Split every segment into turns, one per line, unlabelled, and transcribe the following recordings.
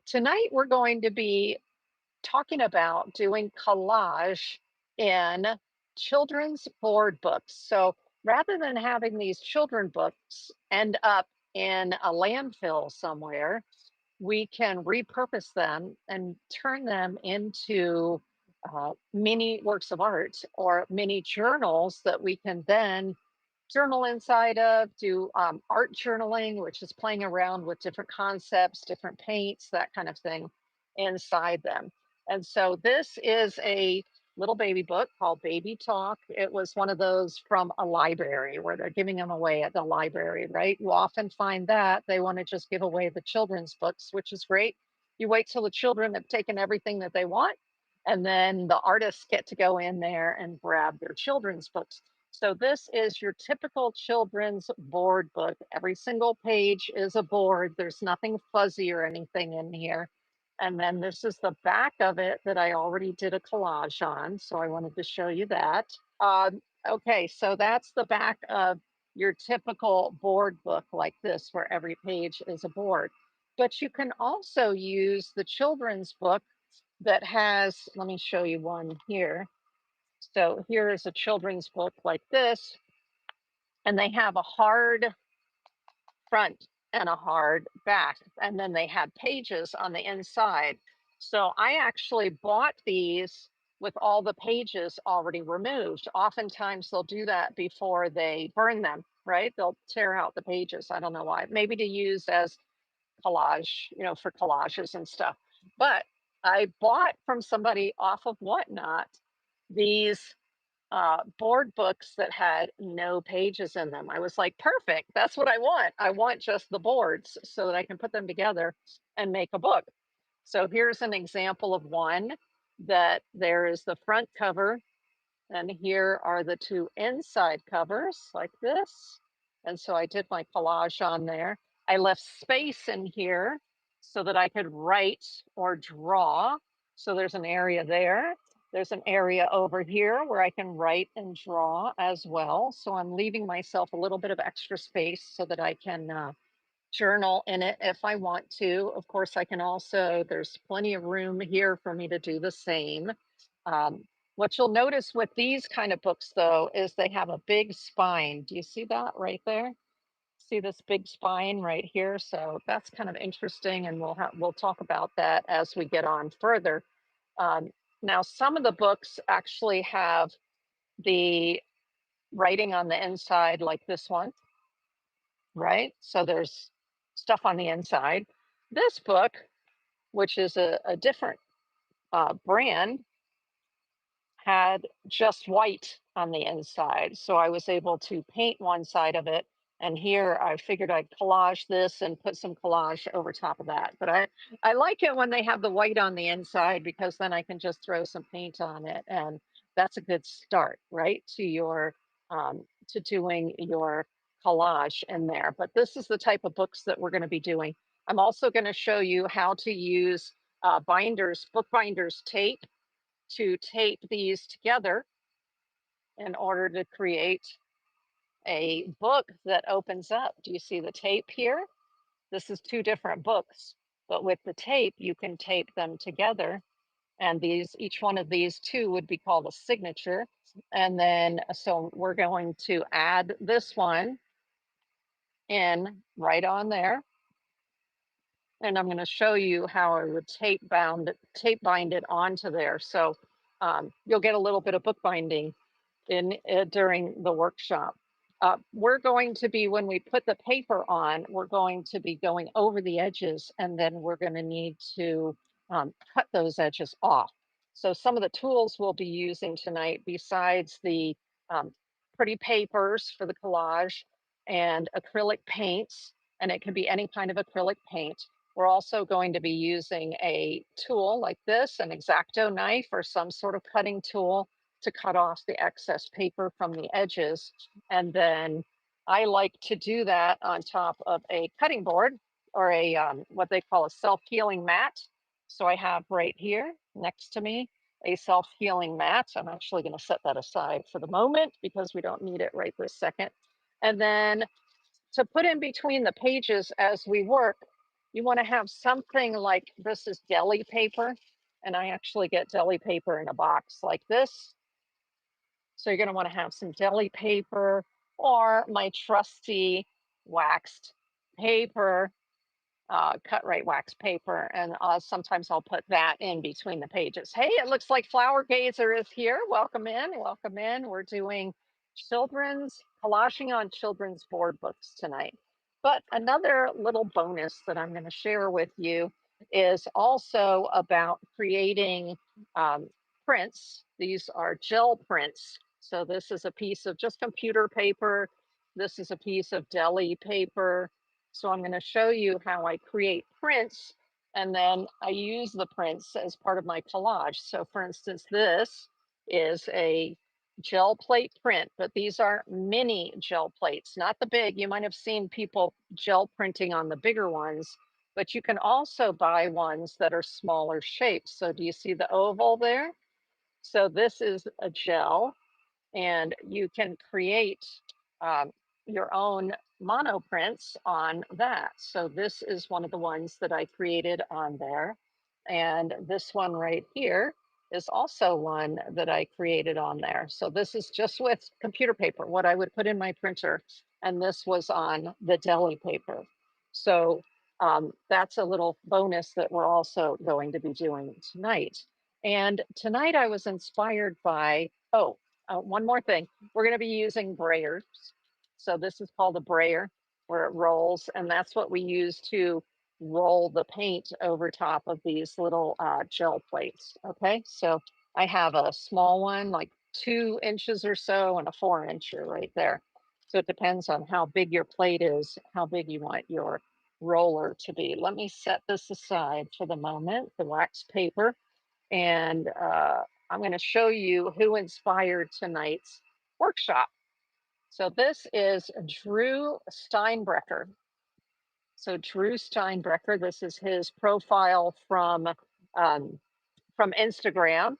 Tonight, we're going to be talking about doing collage in children's board books. So rather than having these children books end up in a landfill somewhere, we can repurpose them and turn them into mini works of art or mini journals that we can then journal inside of, do art journaling, which is playing around with different concepts, different paints, that kind of thing inside them. And so this is a little baby book called Baby Talk. It was one of those from a library where they're giving them away at the library, right? You often find that they want to just give away the children's books, which is great. You wait till the children have taken everything that they want, and then the artists get to go in there and grab their children's books. So this is your typical children's board book. Every single page is a board. There's nothing fuzzy or anything in here. And then this is the back of it that I already did a collage on. So I wanted to show you that. Okay, so that's the back of your typical board book like this, where every page is a board. But you can also use the children's book that has, let me show you one here. So here is a children's book like this, and they have a hard front and a hard back, and then they have pages on the inside. So I actually bought these with all the pages already removed. Oftentimes they'll do that before they burn them, right? They'll tear out the pages. I don't know why. Maybe to use as collage, for collages and stuff. But I bought from somebody off of Whatnot these board books that had no pages in them. I was like, perfect. That's what I want. I want just the boards so that I can put them together and make a book. So here's an example of one that there is the front cover, and here are the two inside covers like this. And so I did my collage on there. I left space in here so that I could write or draw. So there's an area there. There's an area over here where I can write and draw as well. So I'm leaving myself a little bit of extra space so that I can journal in it if I want to. Of course, I can also, there's plenty of room here for me to do the same. Um, what you'll notice with these kind of books, though, is they have a big spine. Do you see that right there? See this big spine right here? So that's kind of interesting, and we'll talk about that as we get on further. Um, Now, some of the books actually have the writing on the inside, like this one, right? So there's stuff on the inside. This book, which is a different brand, had just white on the inside. So I was able to paint one side of it. And here I figured I'd collage this and put some collage over top of that. But I like it when they have the white on the inside, because then I can just throw some paint on it. And that's a good start, right? To doing your collage in there. But this is the type of books that we're going to be doing. I'm also going to show you how to use bookbinders tape to tape these together in order to create a book that opens up. Do you see the tape here? This is two different books, but with the tape, you can tape them together. And each one of these two would be called a signature. And then, so we're going to add this one in right on there. And I'm going to show you how I would tape bind it onto there. So you'll get a little bit of bookbinding during the workshop. We're going to be, when we put the paper on, we're going to be going over the edges, and then we're going to need to cut those edges off. So some of the tools we'll be using tonight, besides the pretty papers for the collage and acrylic paints, and it can be any kind of acrylic paint. We're also going to be using a tool like this, an X-Acto knife or some sort of cutting tool, to cut off the excess paper from the edges. And then I like to do that on top of a cutting board, or a what they call a self-healing mat. So I have right here next to me a self-healing mat. I'm actually going to set that aside for the moment because we don't need it right this second. And then to put in between the pages as we work, You want to have something like this is deli paper, and I actually get deli paper in a box like this. So you're going to want to have some deli paper or my trusty waxed paper, cut right wax paper, and sometimes I'll put that in between the pages. Hey, it looks like Flower Gazer is here. Welcome in, welcome in. We're doing children's collaging on children's board books tonight. But another little bonus that I'm going to share with you is also about creating um, prints. These are gel prints. So this is a piece of just computer paper. This is a piece of deli paper. So I'm going to show you how I create prints, and then I use the prints as part of my collage. So for instance, this is a gel plate print, but these are mini gel plates, not the big. You might have seen people gel printing on the bigger ones, but you can also buy ones that are smaller shapes. So do you see the oval there? So this is a gel, and you can create um, your own monoprints on that. So this is one of the ones that I created on there. And this one right here is also one that I created on there. So this is just with computer paper, what I would put in my printer. And this was on the deli paper. So that's a little bonus that we're also going to be doing tonight. And tonight I was inspired by, one more thing. We're going to be using brayers. So this is called a brayer, where it rolls, and that's what we use to roll the paint over top of these little gel plates. Okay, so I have a small one, like 2 inches or so, and a 4 incher right there. So it depends on how big your plate is, how big you want your roller to be. Let me set this aside for the moment, the wax paper, and I'm going to show you who inspired tonight's workshop. So this is Drew Steinbrecher. So Drew Steinbrecher, this is his profile um, from Instagram,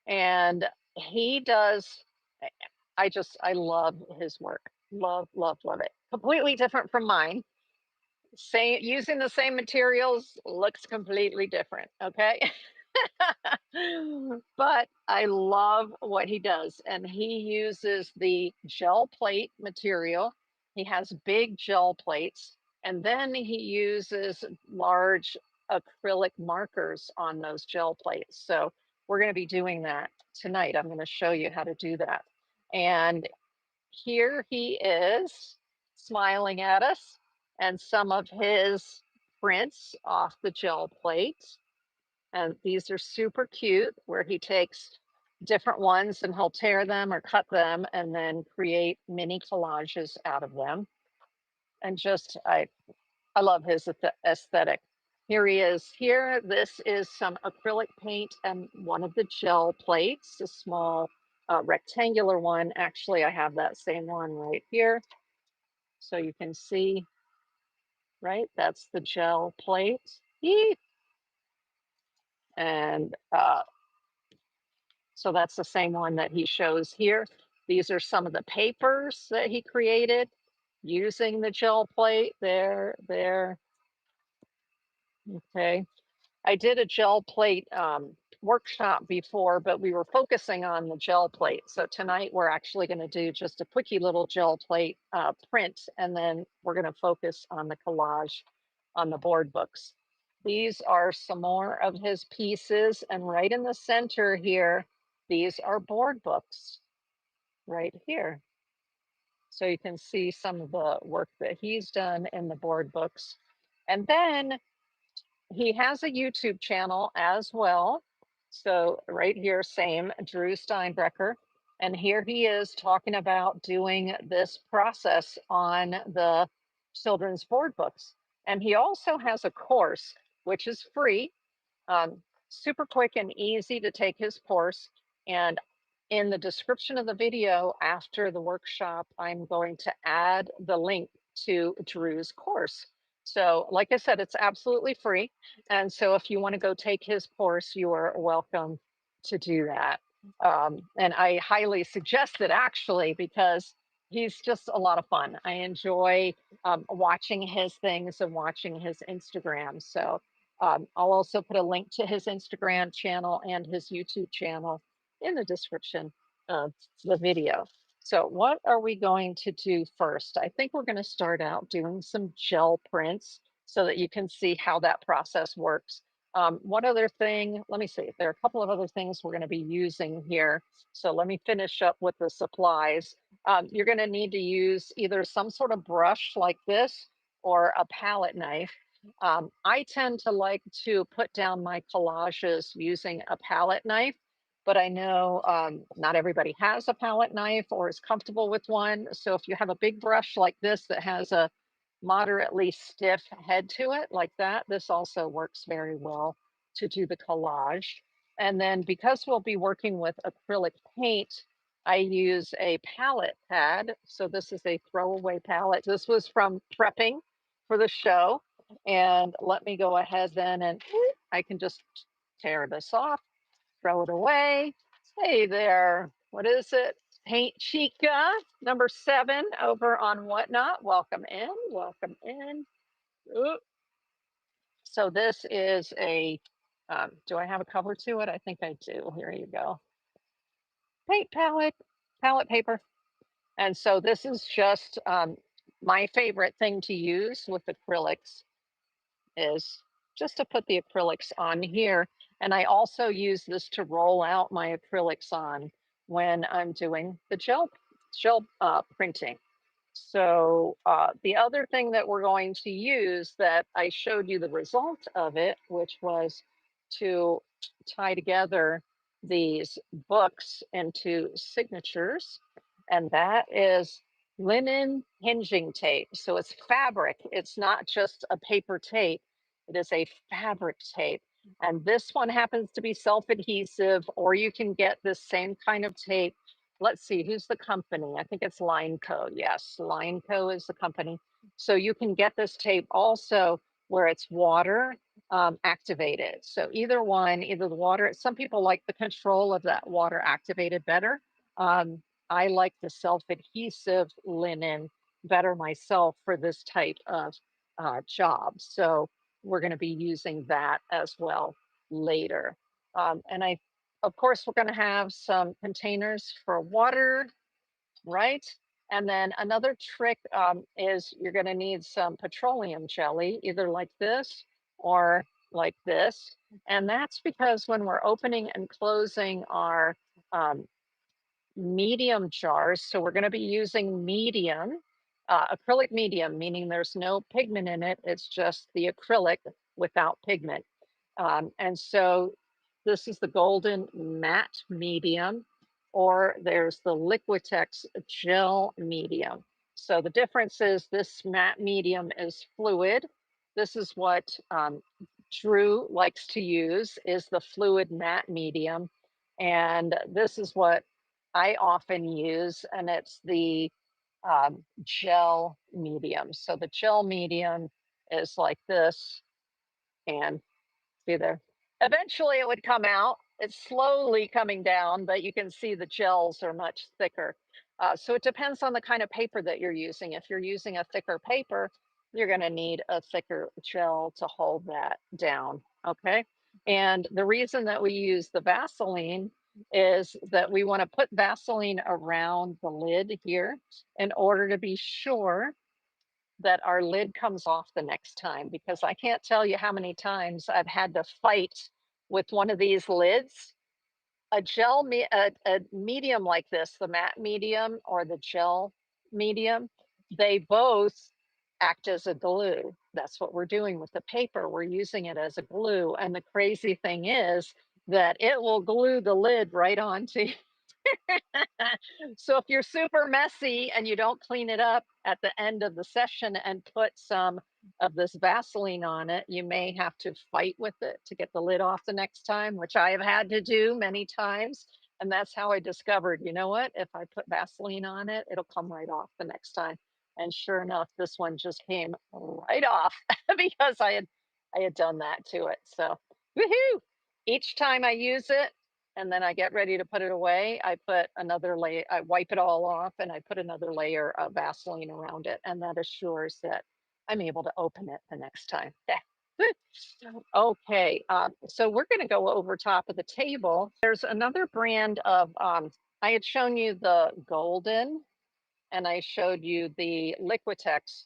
and he does. I love his work. Love, love, love it. Completely different from mine. Same, using the same materials, looks completely different. Okay. But I love what he does, and he uses the gel plate material. He has big gel plates, and then he uses large acrylic markers on those gel plates. So we're going to be doing that tonight. I'm going to show you how to do that. And here he is smiling at us, and some of his prints off the gel plate. And these are super cute, where he takes different ones and he'll tear them or cut them and then create mini collages out of them. And just, I love his aesthetic. Here he is here. This is some acrylic paint and one of the gel plates, a small rectangular one. Actually, I have that same one right here. So you can see, right? That's the gel plate. Eee! And so that's the same one that he shows here. These are some of the papers that he created using the gel plate. There. Okay. I did a gel plate workshop before, but we were focusing on the gel plate. So tonight we're actually going to do just a quickie little gel plate print, and then we're going to focus on the collage on the board books. These are some more of his pieces, and right in the center here, these are board books right here. So you can see some of the work that he's done in the board books. And then he has a YouTube channel as well. So right here, same, Drew Steinbrecher. And here he is talking about doing this process on the children's board books. And he also has a course, which is free, super quick and easy to take his course. And in the description of the video after the workshop, I'm going to add the link to Drew's course. So like I said, it's absolutely free. And so if you want to go take his course, you are welcome to do that. And I highly suggest it, actually, because He's just a lot of fun. I enjoy watching his things and watching his Instagram. So I'll also put a link to his Instagram channel and his YouTube channel in the description of the video. So what are we going to do first? I think we're going to start out doing some gel prints so that you can see how that process works. One other thing, let me see, there are a couple of other things we're going to be using here. So let me finish up with the supplies. You're going to need to use either some sort of brush like this or a palette knife. I tend to like to put down my collages using a palette knife, but I know not everybody has a palette knife or is comfortable with one. So if you have a big brush like this that has a moderately stiff head to it like that, this also works very well to do the collage. And then because we'll be working with acrylic paint, I use a palette pad. So this is a throwaway palette. This was from prepping for the show. And let me go ahead then and I can just tear this off, throw it away. Hey there, what is it? Paint Chica, number 7 over on Whatnot. Welcome in, welcome in. Ooh. So this is a, do I have a cover to it? I think I do. Here you go. Paint palette, palette paper. And so this is just my favorite thing to use with acrylics is just to put the acrylics on here. And I also use this to roll out my acrylics on when I'm doing the gel printing. So the other thing that we're going to use that I showed you the result of it, which was to tie together these books into signatures, and that is linen hinging tape. So it's fabric. It's not just a paper tape. It is a fabric tape. And this one happens to be self-adhesive, or you can get this same kind of tape. Let's see, who's the company? I think it's Lineco. Yes, Lineco is the company. So you can get this tape also where it's water activated. So either one, either the water, some people like the control of that water activated better. I like the self-adhesive linen better myself for this type of job. So we're going to be using that as well later. And of course, we're going to have some containers for water, right? And then another trick is you're going to need some petroleum jelly, either like this or like this. And that's because when we're opening and closing our um, medium jars, so we're going to be using medium, acrylic medium, meaning there's no pigment in it. It's just the acrylic without pigment. And so this is the golden matte medium, or there's the Liquitex gel medium. So the difference is this matte medium is fluid. This is what Drew likes to use is the fluid matte medium. And this is what I often use, and it's the gel medium. So the gel medium is like this, and see there. Eventually it would come out. It's slowly coming down, but you can see the gels are much thicker. So it depends on the kind of paper that you're using. If you're using a thicker paper, you're going to need a thicker gel to hold that down. Okay. And the reason that we use the Vaseline is that we want to put Vaseline around the lid here in order to be sure that our lid comes off the next time, because I can't tell you how many times I've had to fight with one of these lids. A medium like this, the matte medium or the gel medium, they both act as a glue. That's what we're doing with the paper. We're using it as a glue. And the crazy thing is that it will glue the lid right onto so if you're super messy and you don't clean it up at the end of the session and put some of this Vaseline on it, you may have to fight with it to get the lid off the next time, which I have had to do many times. And that's how I discovered, you know what, if I put Vaseline on it, it'll come right off the next time. And sure enough, this one just came right off because I had done that to it. So woohoo! Each time I use it, and then I get ready to put it away, I put another layer, I wipe it all off and I put another layer of Vaseline around it. And that assures that I'm able to open it the next time. Okay, so we're going to go over top of the table. There's another brand of, I had shown you the golden and I showed you the Liquitex.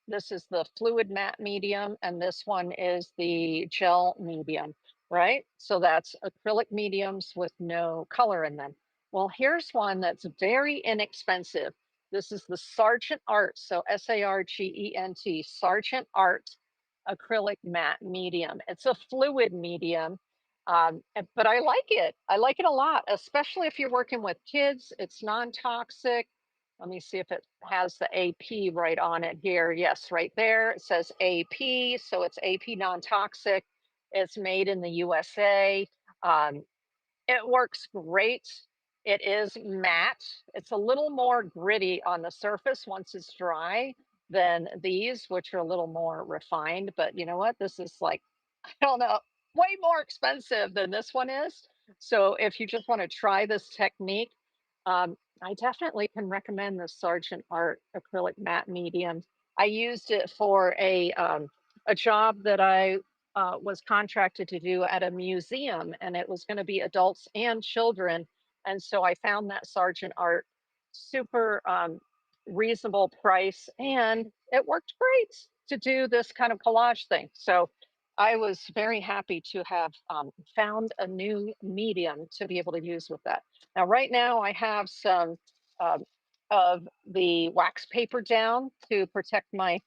This is the fluid matte medium, and this one is the gel medium, right? So that's acrylic mediums with no color in them. Well, here's one that's very inexpensive. This is the Sargent Art, so Sargent, Sargent Art acrylic matte medium. It's a fluid medium, but I like it. I like it a lot, especially if you're working with kids. It's non-toxic. Let me see if it has the AP right on it here. Yes, right there. It says AP, so it's AP non-toxic. It's made in the USA. Um, it works great. It is matte. It's a little more gritty on the surface once it's dry than these, which are a little more refined. But you know what? This is like, I don't know, way more expensive than this one is. So if you just want to try this technique, I definitely can recommend the Sargent Art acrylic matte medium. I used it for a job that I was contracted to do at a museum, and it was going to be adults and children. And so I found that Sargent Art super reasonable price, and it worked great to do this kind of collage thing. So I was very happy to have found a new medium to be able to use with that. Now, right now, I have some um, of the wax paper down to protect my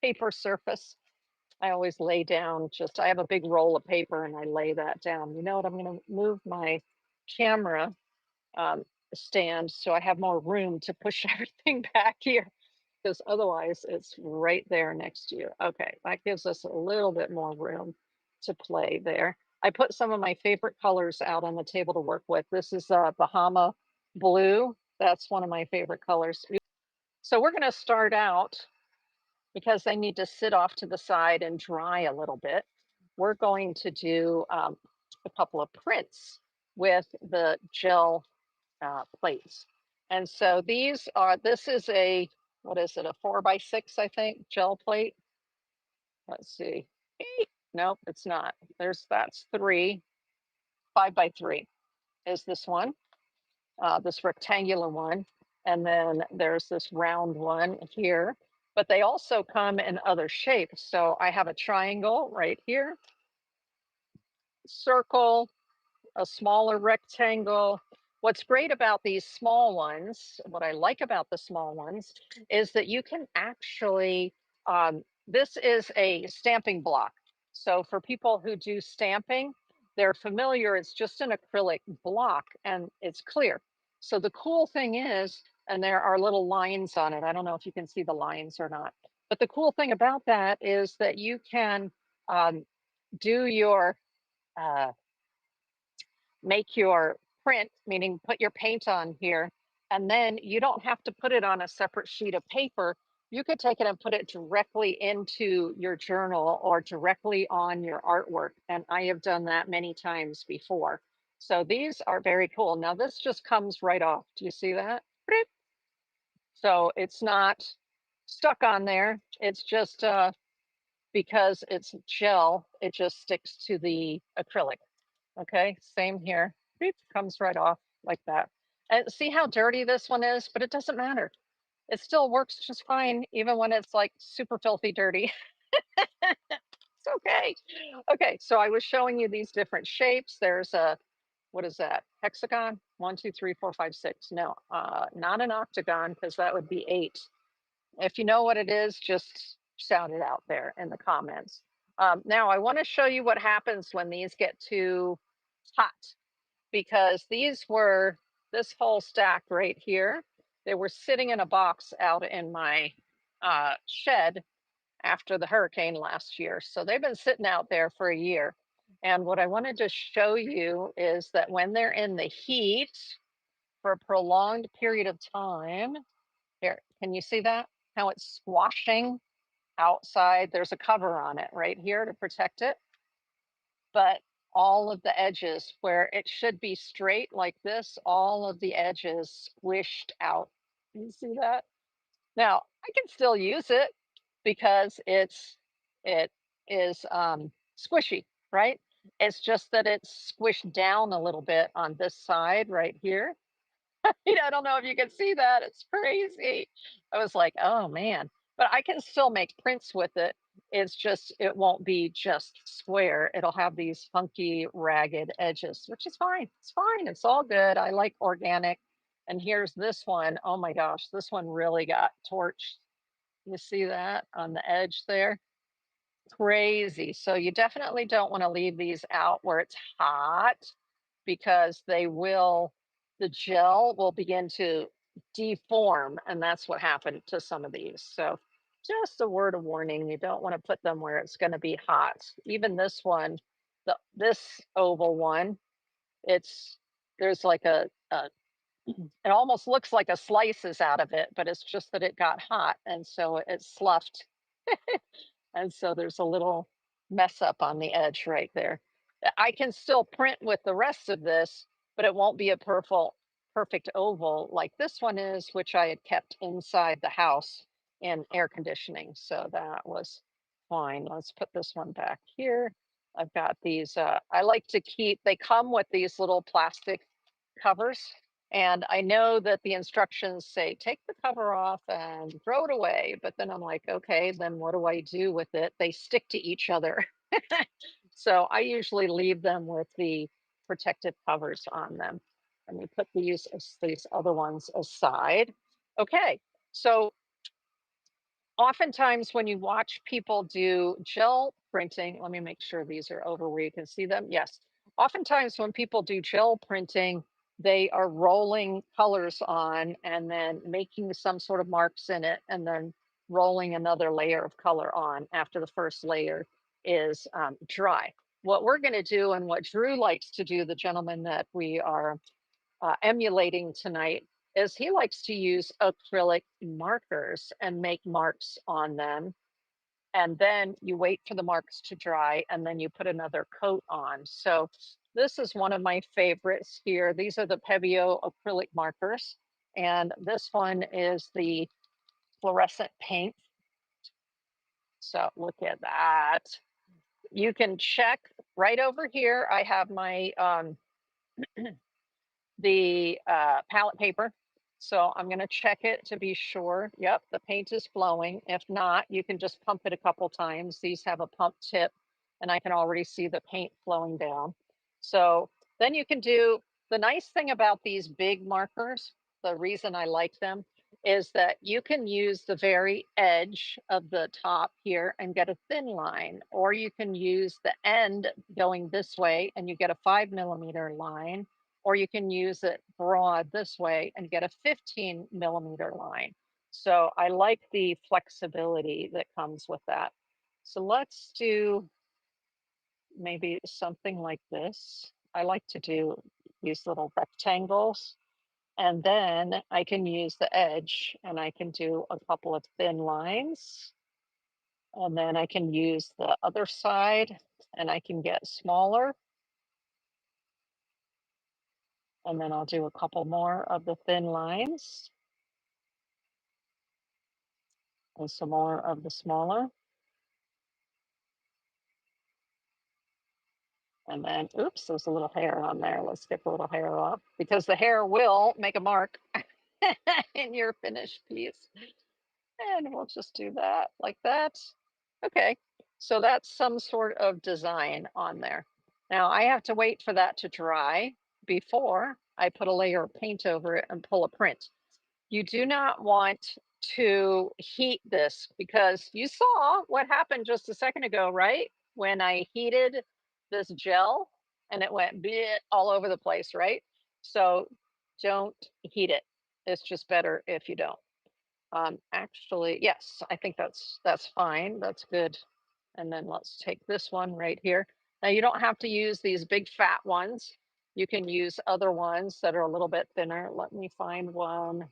paper surface. I always lay down just, I have a big roll of paper and I lay that down. You know what? I'm going to move my camera um, stand so I have more room to push everything back here because otherwise it's right there next to you. Okay, that gives us a little bit more room to play there. I put some of my favorite colors out on the table to work with. This is Bahama Blue. That's one of my favorite colors. So we're going to start out because they need to sit off to the side and dry a little bit. We're going to do a couple of prints with the gel plates. And so these are, this is a, what is it, a 4x6, I think, gel plate. Let's see. Nope, it's not. That's three. 5x3 is this one, this rectangular one. And then there's this round one here. But they also come in other shapes. So I have a triangle right here, circle, a smaller rectangle. What's great about these small ones, what I like about the small ones, is that you can actually, this is a stamping block. So for people who do stamping, they're familiar, it's just an acrylic block and it's clear. So the cool thing is, and there are little lines on it. I don't know if you can see the lines or not, but the cool thing about that is that you can do your, uh, make your print, meaning put your paint on here, and then you don't have to put it on a separate sheet of paper. You could take it and put it directly into your journal or directly on your artwork. And I have done that many times before. So these are very cool. Now this just comes right off. Do you see that? So it's not stuck on there. It's just because it's gel, it just sticks to the acrylic. Okay, same here. Beep, comes right off like that. And see how dirty this one is, but it doesn't matter. It still works just fine, even when it's like super filthy dirty. It's okay. Okay, so I was showing you these different shapes. There's a, what is that? Hexagon? 1, 2, 3, 4, 5, 6. No, not an octagon, because that would be 8. If you know what it is, just shout it out there in the comments. Now, I want to show you what happens when these get too hot, because these were, this whole stack right here, they were sitting in a box out in my shed after the hurricane last year. So they've been sitting out there for a year. And what I wanted to show you is that when they're in the heat for a prolonged period of time, here, can you see that? How it's squashing outside? There's a cover on it right here to protect it. But all of the edges where it should be straight like this, all of the edges squished out. You see that? Now, I can still use it because it is squishy, right? It's just that it's squished down a little bit on this side right here. I don't know if you can see that. It's crazy. I was like, oh man. But I can still make prints with it. It's just, it won't be just square. It'll have these funky, ragged edges, which is fine. It's fine. It's all good. I like organic. And here's this one. Oh my gosh, this one really got torched. You see that on the edge there? Crazy. So you definitely don't want to leave these out where it's hot because the gel will begin to deform. And that's what happened to some of these. So just a word of warning, you don't want to put them where it's going to be hot. Even this one, this oval one, it's there's like it almost looks like a slices out of it, but it's just that it got hot and so it sloughed. And so there's a little mess up on the edge right there. I can still print with the rest of this, but it won't be a perfect oval like this one is, which I had kept inside the house in air conditioning. So that was fine. Let's put this one back here. I've got these, I like to keep, they come with these little plastic covers. And I know that the instructions say take the cover off and throw it away. But then I'm like, okay, then what do I do with it? They stick to each other. So I usually leave them with the protective covers on them. Let me put these other ones aside. Okay, so oftentimes when you watch people do gel printing, let me make sure these are over where you can see them. Yes. Oftentimes when people do gel printing, they are rolling colors on and then making some sort of marks in it and then rolling another layer of color on after the first layer is dry. What we're going to do and what Drew likes to do, the gentleman that we are emulating tonight, is he likes to use acrylic markers and make marks on them. And then you wait for the marks to dry and then you put another coat on. So this is one of my favorites here. These are the Pebeo acrylic markers. And this one is the fluorescent paint. So look at that. You can check right over here. I have my the palette paper. So I'm going to check it to be sure. Yep, the paint is flowing. If not, you can just pump it a couple times. These have a pump tip and I can already see the paint flowing down. So then you can do the nice thing about these big markers. The reason I like them is that you can use the very edge of the top here and get a thin line, or you can use the end going this way and you get a 5 millimeter line, or you can use it broad this way and get a 15 millimeter line. So I like the flexibility that comes with that. So let's do maybe something like this. I like to do these little rectangles, and then I can use the edge and I can do a couple of thin lines. And then I can use the other side and I can get smaller. And then I'll do a couple more of the thin lines and some more of the smaller. And then, oops, there's a little hair on there. Let's get the little hair off because the hair will make a mark in your finished piece. And we'll just do that like that. Okay, so that's some sort of design on there. Now I have to wait for that to dry before I put a layer of paint over it and pull a print. You do not want to heat this because you saw what happened just a second ago, right? When I heated this gel and it went bleh all over the place, right? So don't heat it. It's just better if you don't. Actually, yes, I think that's fine. That's good. And then let's take this one right here. Now you don't have to use these big fat ones. You can use other ones that are a little bit thinner. Let me find one.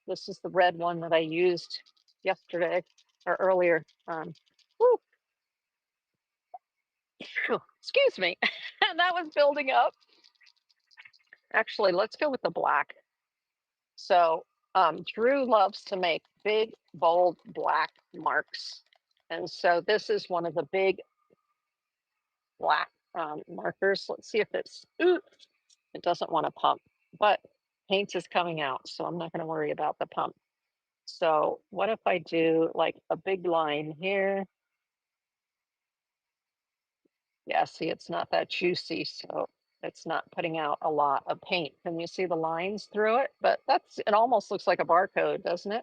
This is the red one that I used yesterday or earlier. Whew, excuse me. That was building up. Actually, let's go with the black. So Drew loves to make big, bold black marks. And so this is one of the big black markers. Let's see if it's, ooh, it doesn't want to pump, but paint is coming out. So I'm not going to worry about the pump. So what if I do like a big line here? Yeah, see, it's not that juicy, so it's not putting out a lot of paint. Can you see the lines through it? But it almost looks like a barcode, doesn't it?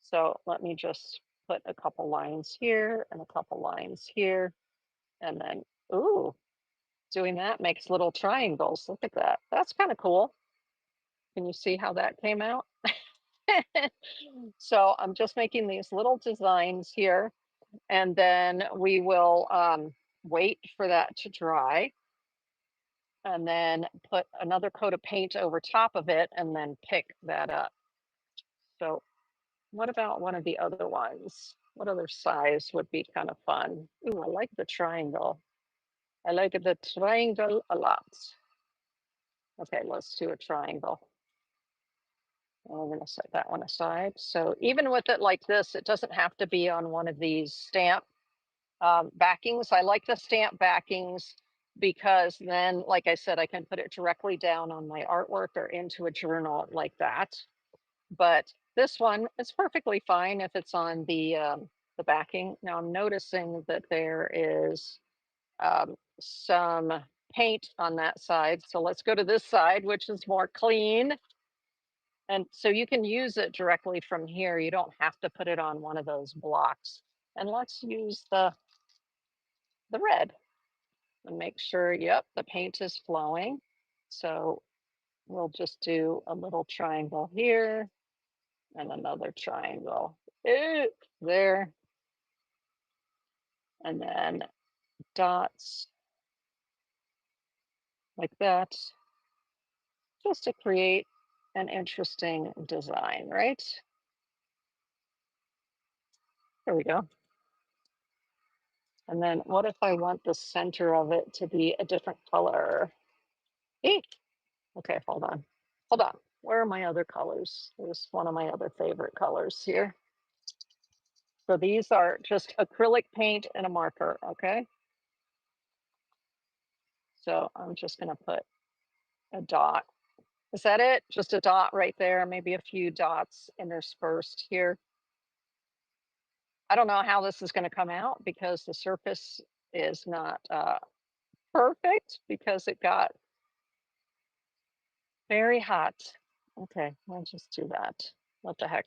So let me just put a couple lines here and a couple lines here. And then, ooh, doing that makes little triangles. Look at that. That's kind of cool. Can you see how that came out? So I'm just making these little designs here, and then we will wait for that to dry, and then put another coat of paint over top of it, and then pick that up. So what about one of the other ones? What other size would be kind of fun? Ooh, I like the triangle. I like the triangle a lot. Okay, let's do a triangle. We're going to set that one aside. So even with it like this, it doesn't have to be on one of these stamp backings. I like the stamp backings because then, like I said, I can put it directly down on my artwork or into a journal like that. But this one is perfectly fine if it's on the backing. Now I'm noticing that there is some paint on that side. So let's go to this side, which is more clean. And so you can use it directly from here. You don't have to put it on one of those blocks. And let's use the red and make sure, yep, the paint is flowing. So we'll just do a little triangle here and another triangle there. And then dots like that, just to create an interesting design, right? There we go. And then what if I want the center of it to be a different color? Okay, hold on. Hold on. Where are my other colors? There's one of my other favorite colors here. So these are just acrylic paint and a marker, okay? So I'm just gonna put a dot. Is that it? Just a dot right there, maybe a few dots interspersed here. I don't know how this is gonna come out because the surface is not perfect because it got very hot. Okay, I'll just do that. What the heck?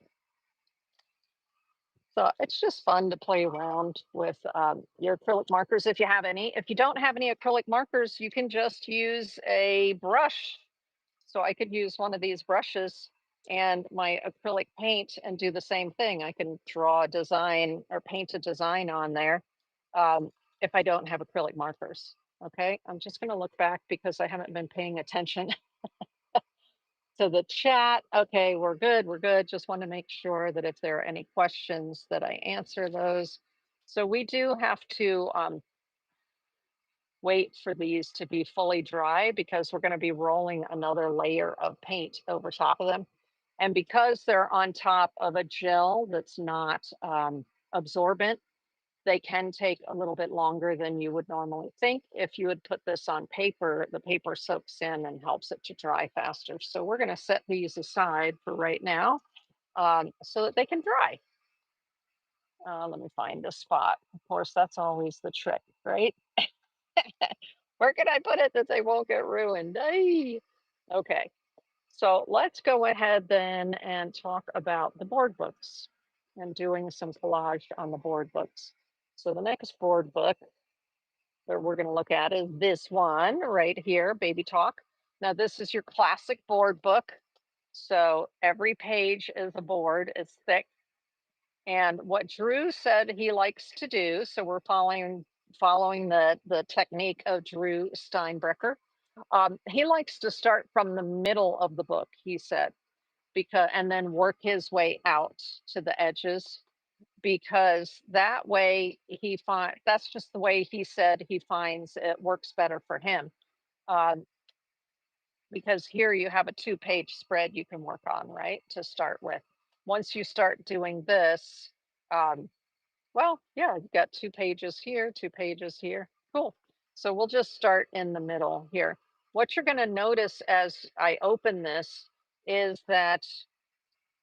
So it's just fun to play around with your acrylic markers if you have any. If you don't have any acrylic markers, you can just use a brush. So I could use one of these brushes and my acrylic paint and do the same thing. I can draw a design or paint a design on there if I don't have acrylic markers. Okay, I'm just going to look back because I haven't been paying attention. So the chat, okay, we're good, we're good. Just want to make sure that if there are any questions that I answer those. So we do have to wait for these to be fully dry because we're going to be rolling another layer of paint over top of them. And because they're on top of a gel that's not absorbent, they can take a little bit longer than you would normally think. If you would put this on paper, the paper soaks in and helps it to dry faster. So we're going to set these aside for right now so that they can dry. Let me find a spot. Of course, that's always the trick, right? Where can I put it that they won't get ruined? Ay. Okay, so let's go ahead then and talk about the board books and doing some collage on the board books. So the next board book that we're going to look at is this one right here, Baby Talk. Now, this is your classic board book. So every page is a board, it's thick. And what Drew said he likes to do, so we're following the technique of Drew Steinbrecher. He likes to start from the middle of the book, he said, and then work his way out to the edges because that way that's just the way he said he finds it works better for him. Um, because here you have a two-page spread you can work on, right, to start with. Once you start doing this, um, well, yeah, you've got 2 pages here, 2 pages here. Cool. So we'll just start in the middle here. What you're going to notice as I open this is that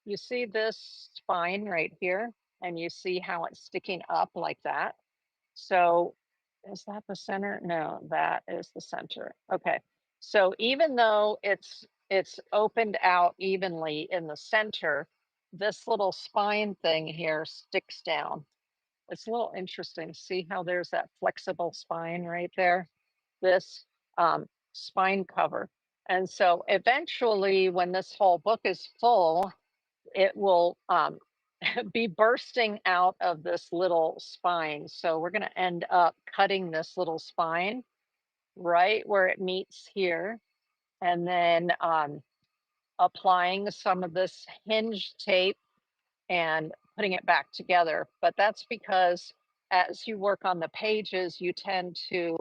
you see this spine right here, and you see how it's sticking up like that. So is that the center? No, that is the center. Okay. So even though it's opened out evenly in the center, this little spine thing here sticks down. It's a little interesting. See how there's that flexible spine right there? This spine cover. And so eventually, when this whole book is full, it will be bursting out of this little spine. So we're going to end up cutting this little spine right where it meets here, and then applying some of this hinge tape and putting it back together. But that's because as you work on the pages, you tend to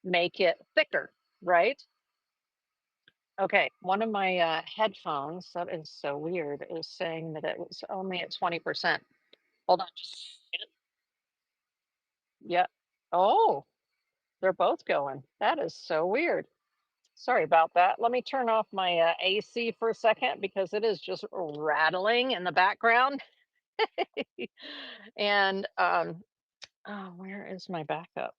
make it thicker, right? Okay, one of my headphones, that is so weird, is saying that it was only at 20%. Hold on, just yeah. Oh, they're both going. That is so weird. Sorry about that. Let me turn off my AC for a second because it is just rattling in the background. And oh, where is my backup?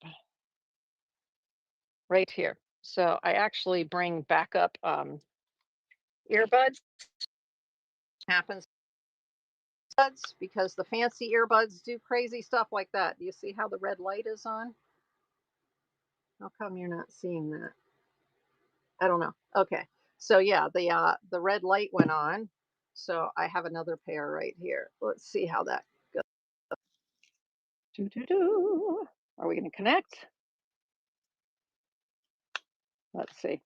Right here. So I actually bring backup earbuds. Happens because the fancy earbuds do crazy stuff like that. Do you see how the red light is on? How come you're not seeing that? I don't know. Okay. So yeah, the red light went on. So I have another pair right here. Let's see how that goes. Doo, doo, doo. Are we going to connect? Let's see.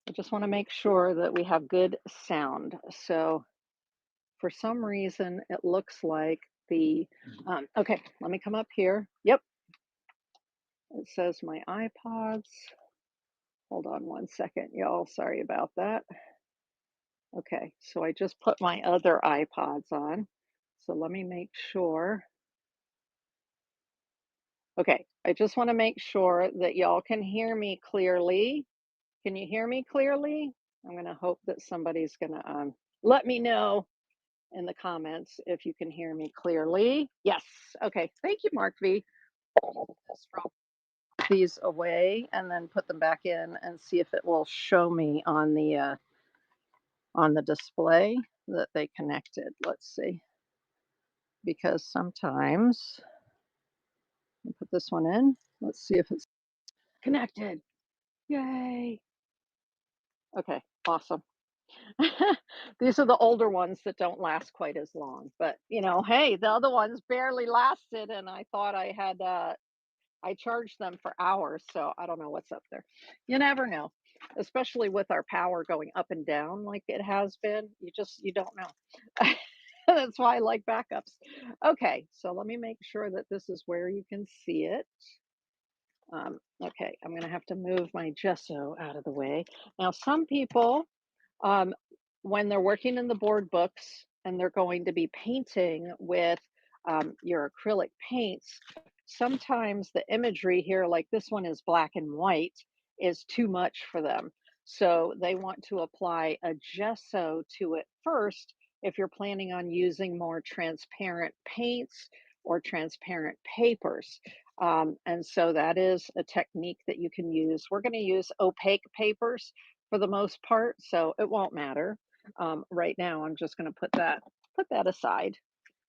I just want to make sure that we have good sound. So for some reason, it looks like okay, let me come up here. Yep. It says my iPods. Hold on one second, y'all. Sorry about that. Okay, so I just put my other iPods on. So let me make sure. Okay, I just want to make sure that y'all can hear me clearly. Can you hear me clearly? I'm going to hope that somebody's going to let me know in the comments if you can hear me clearly. Yes. Okay. Thank you, Mark V. Let's drop these away and then put them back in and see if it will show me on the display that they connected. Let's see. Because sometimes I put this one in. Let's see if it's connected. Yay. Okay, awesome. These are the older ones that don't last quite as long, but hey, the other ones barely lasted, and I thought I charged them for hours, so I don't know what's up there. You never know, especially with our power going up and down like it has been. You don't know. That's why I like backups. Okay, so let me make sure that this is where you can see it. Okay, I'm going to have to move my gesso out of the way. Now, some people, um, when they're working in the board books and they're going to be painting with your acrylic paints, sometimes the imagery here, like this one is black and white, is too much for them. So they want to apply a gesso to it first if you're planning on using more transparent paints or transparent papers. And so that is a technique that you can use. We're going to use opaque papers for the most part, so it won't matter. Right now, I'm just going to put that aside,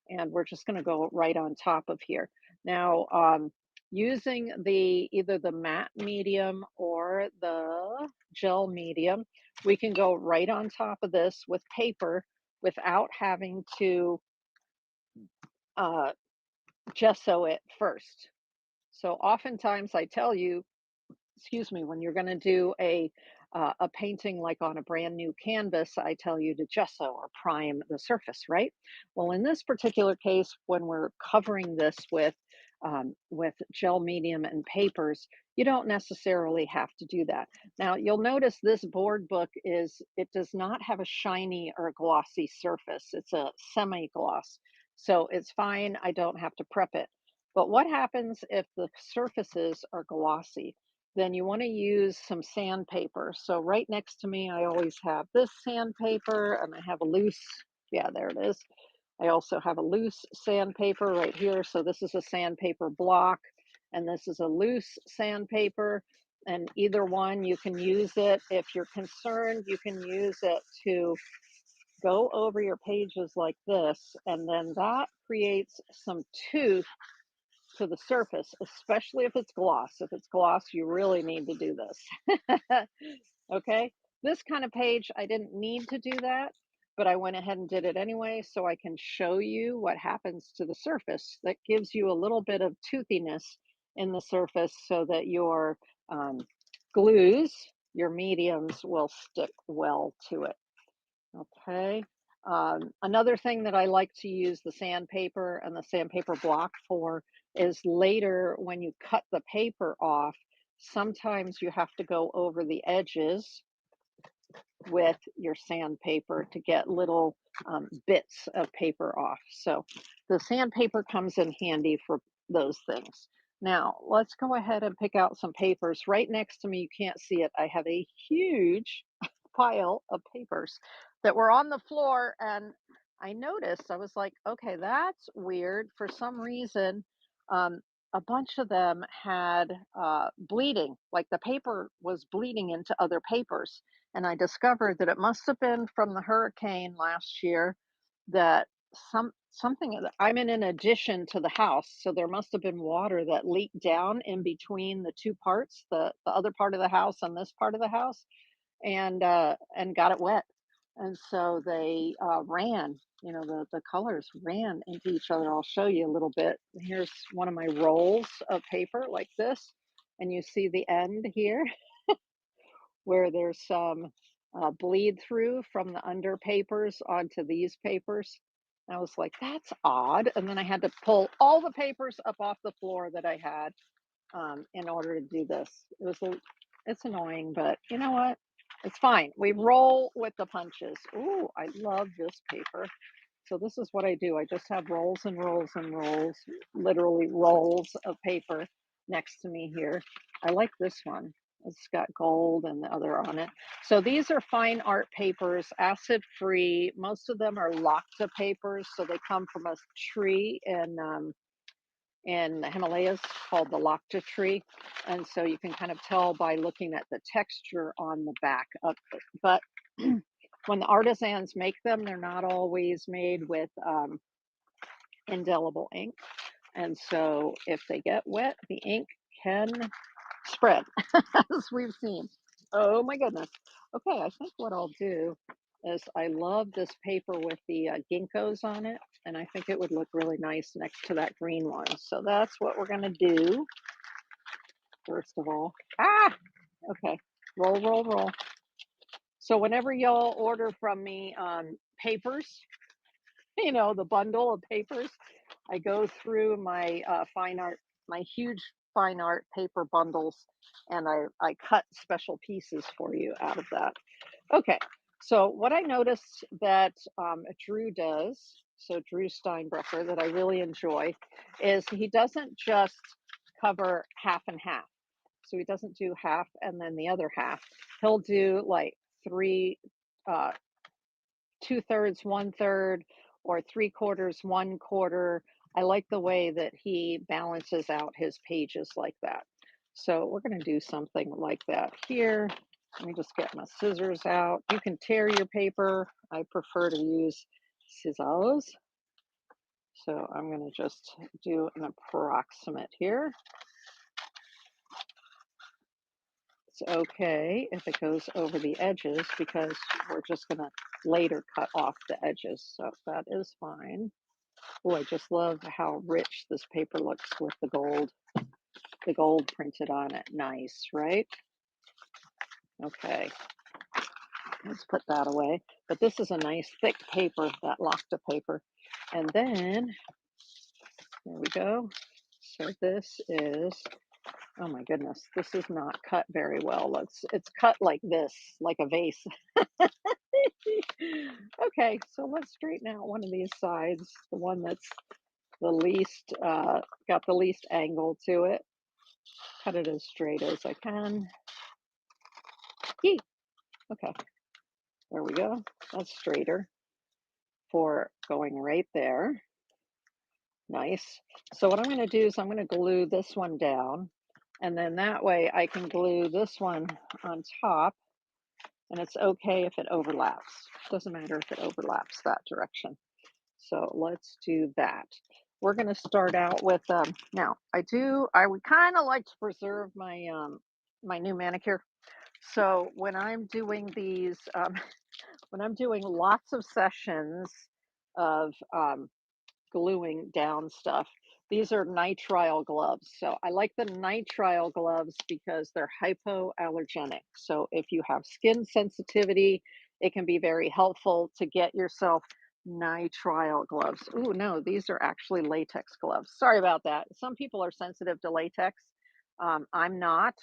and we're just going to go right on top of here. Now, using either the matte medium or the gel medium, we can go right on top of this with paper without having to gesso it first. So oftentimes I tell you, excuse me, when you're going to do a a painting like on a brand new canvas, I tell you to gesso or prime the surface, right? Well, in this particular case, when we're covering this with gel medium and papers, you don't necessarily have to do that. Now, you'll notice this board book it does not have a shiny or a glossy surface. It's a semi-gloss. So it's fine. I don't have to prep it. But what happens if the surfaces are glossy? Then you want to use some sandpaper. So right next to me, I always have this sandpaper and I have a loose, yeah, there it is. I also have a loose sandpaper right here. So this is a sandpaper block and this is a loose sandpaper. And either one, you can use it. If you're concerned, you can use it to go over your pages like this. And then that creates some tooth to the surface, especially if it's gloss. If it's gloss, you really need to do this. Okay, this kind of page, I didn't need to do that, but I went ahead and did it anyway so I can show you what happens to the surface. That gives you a little bit of toothiness in the surface so that your um, glues, your mediums, will stick well to it. Okay. Another thing that I like to use the sandpaper and the sandpaper block for is later when you cut the paper off, sometimes you have to go over the edges with your sandpaper to get little bits of paper off. So the sandpaper comes in handy for those things. Now, let's go ahead and pick out some papers. Right next to me, you can't see it. I have a huge pile of papers that were on the floor. And I noticed, I was like, okay, that's weird. For some reason, um, a bunch of them had bleeding, like the paper was bleeding into other papers. And I discovered that it must have been from the hurricane last year that something I'm in an addition to the house, so there must have been water that leaked down in between the two parts, the other part of the house and this part of the house, and got it wet. And so they ran, the colors ran into each other. I'll show you a little bit. Here's one of my rolls of paper like this, and you see the end here where there's some bleed through from the under papers onto these papers. I was like, that's odd. And then I had to pull all the papers up off the floor that I had in order to do this. It's annoying, but you know what? It's fine. We roll with the punches. Ooh, I love this paper. So this is what I do. I just have rolls and rolls and rolls, literally rolls of paper next to me here. I like this one. It's got gold and the other on it. So these are fine art papers, acid free. Most of them are Lacta papers. So they come from a tree in the Himalayas called the Lacta tree. And so you can kind of tell by looking at the texture on the back of it. But when the artisans make them, they're not always made with indelible ink. And so if they get wet, the ink can spread, as we've seen. Oh my goodness. Okay, I think what I'll do is I love this paper with the ginkgos on it, and I think it would look really nice next to that green one. So that's what we're going to do, first of all. Ah, okay. Roll, roll, roll. So whenever y'all order from me papers, the bundle of papers, I go through my fine art, my huge fine art paper bundles, and I cut special pieces for you out of that. Okay, so what I noticed that Drew does, so Drew Steinbrecher, that I really enjoy, is he doesn't just cover half and half. So he doesn't do half and then the other half. He'll do like three, uh, 2/3, 1/3, or 3/4, 1/4. I like the way that he balances out his pages like that. So we're going to do something like that here. Let me just get my scissors out. You can tear your paper. I prefer to use scissors. So I'm going to just do an approximate here. It's okay if it goes over the edges because we're just going to later cut off the edges. So that is fine. Oh, I just love how rich this paper looks with the gold printed on it. Nice, right? Okay, let's put that away. But this is a nice thick paper, that Locta paper. And then, there we go. So this is, oh my goodness, this is not cut very well. It's cut like this, like a vase. Okay, so let's straighten out one of these sides, the one that's the least, got the least angle to it. Cut it as straight as I can. Yee! Okay, there we go. That's straighter for going right there. Nice. So what I'm going to do is I'm going to glue this one down, and then that way I can glue this one on top, and it's okay if it overlaps. Doesn't matter if it overlaps that direction. So let's do that. We're going to start out with, now I would kind of like to preserve my, my new manicure. So when I'm doing these, when I'm doing lots of sessions of, gluing down stuff. These are nitrile gloves. So I like the nitrile gloves because they're hypoallergenic. So if you have skin sensitivity, it can be very helpful to get yourself nitrile gloves. Ooh, no, these are actually latex gloves. Sorry about that. Some people are sensitive to latex. I'm not.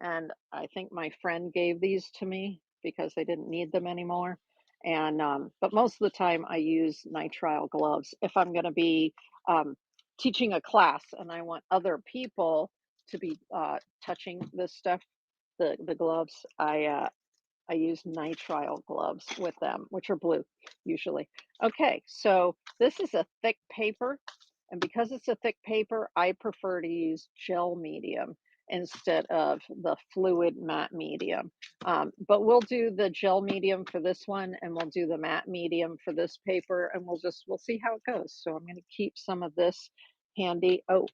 And I think my friend gave these to me because they didn't need them anymore. And but most of the time I use nitrile gloves if I'm going to be um, teaching a class and I want other people to be touching this stuff, the gloves. I use nitrile gloves with them, which are blue usually. Okay, so this is a thick paper, and because it's a thick paper, I prefer to use gel medium instead of the fluid matte medium. But we'll do the gel medium for this one, and we'll do the matte medium for this paper, and we'll see how it goes. So I'm going to keep some of this handy. Oh,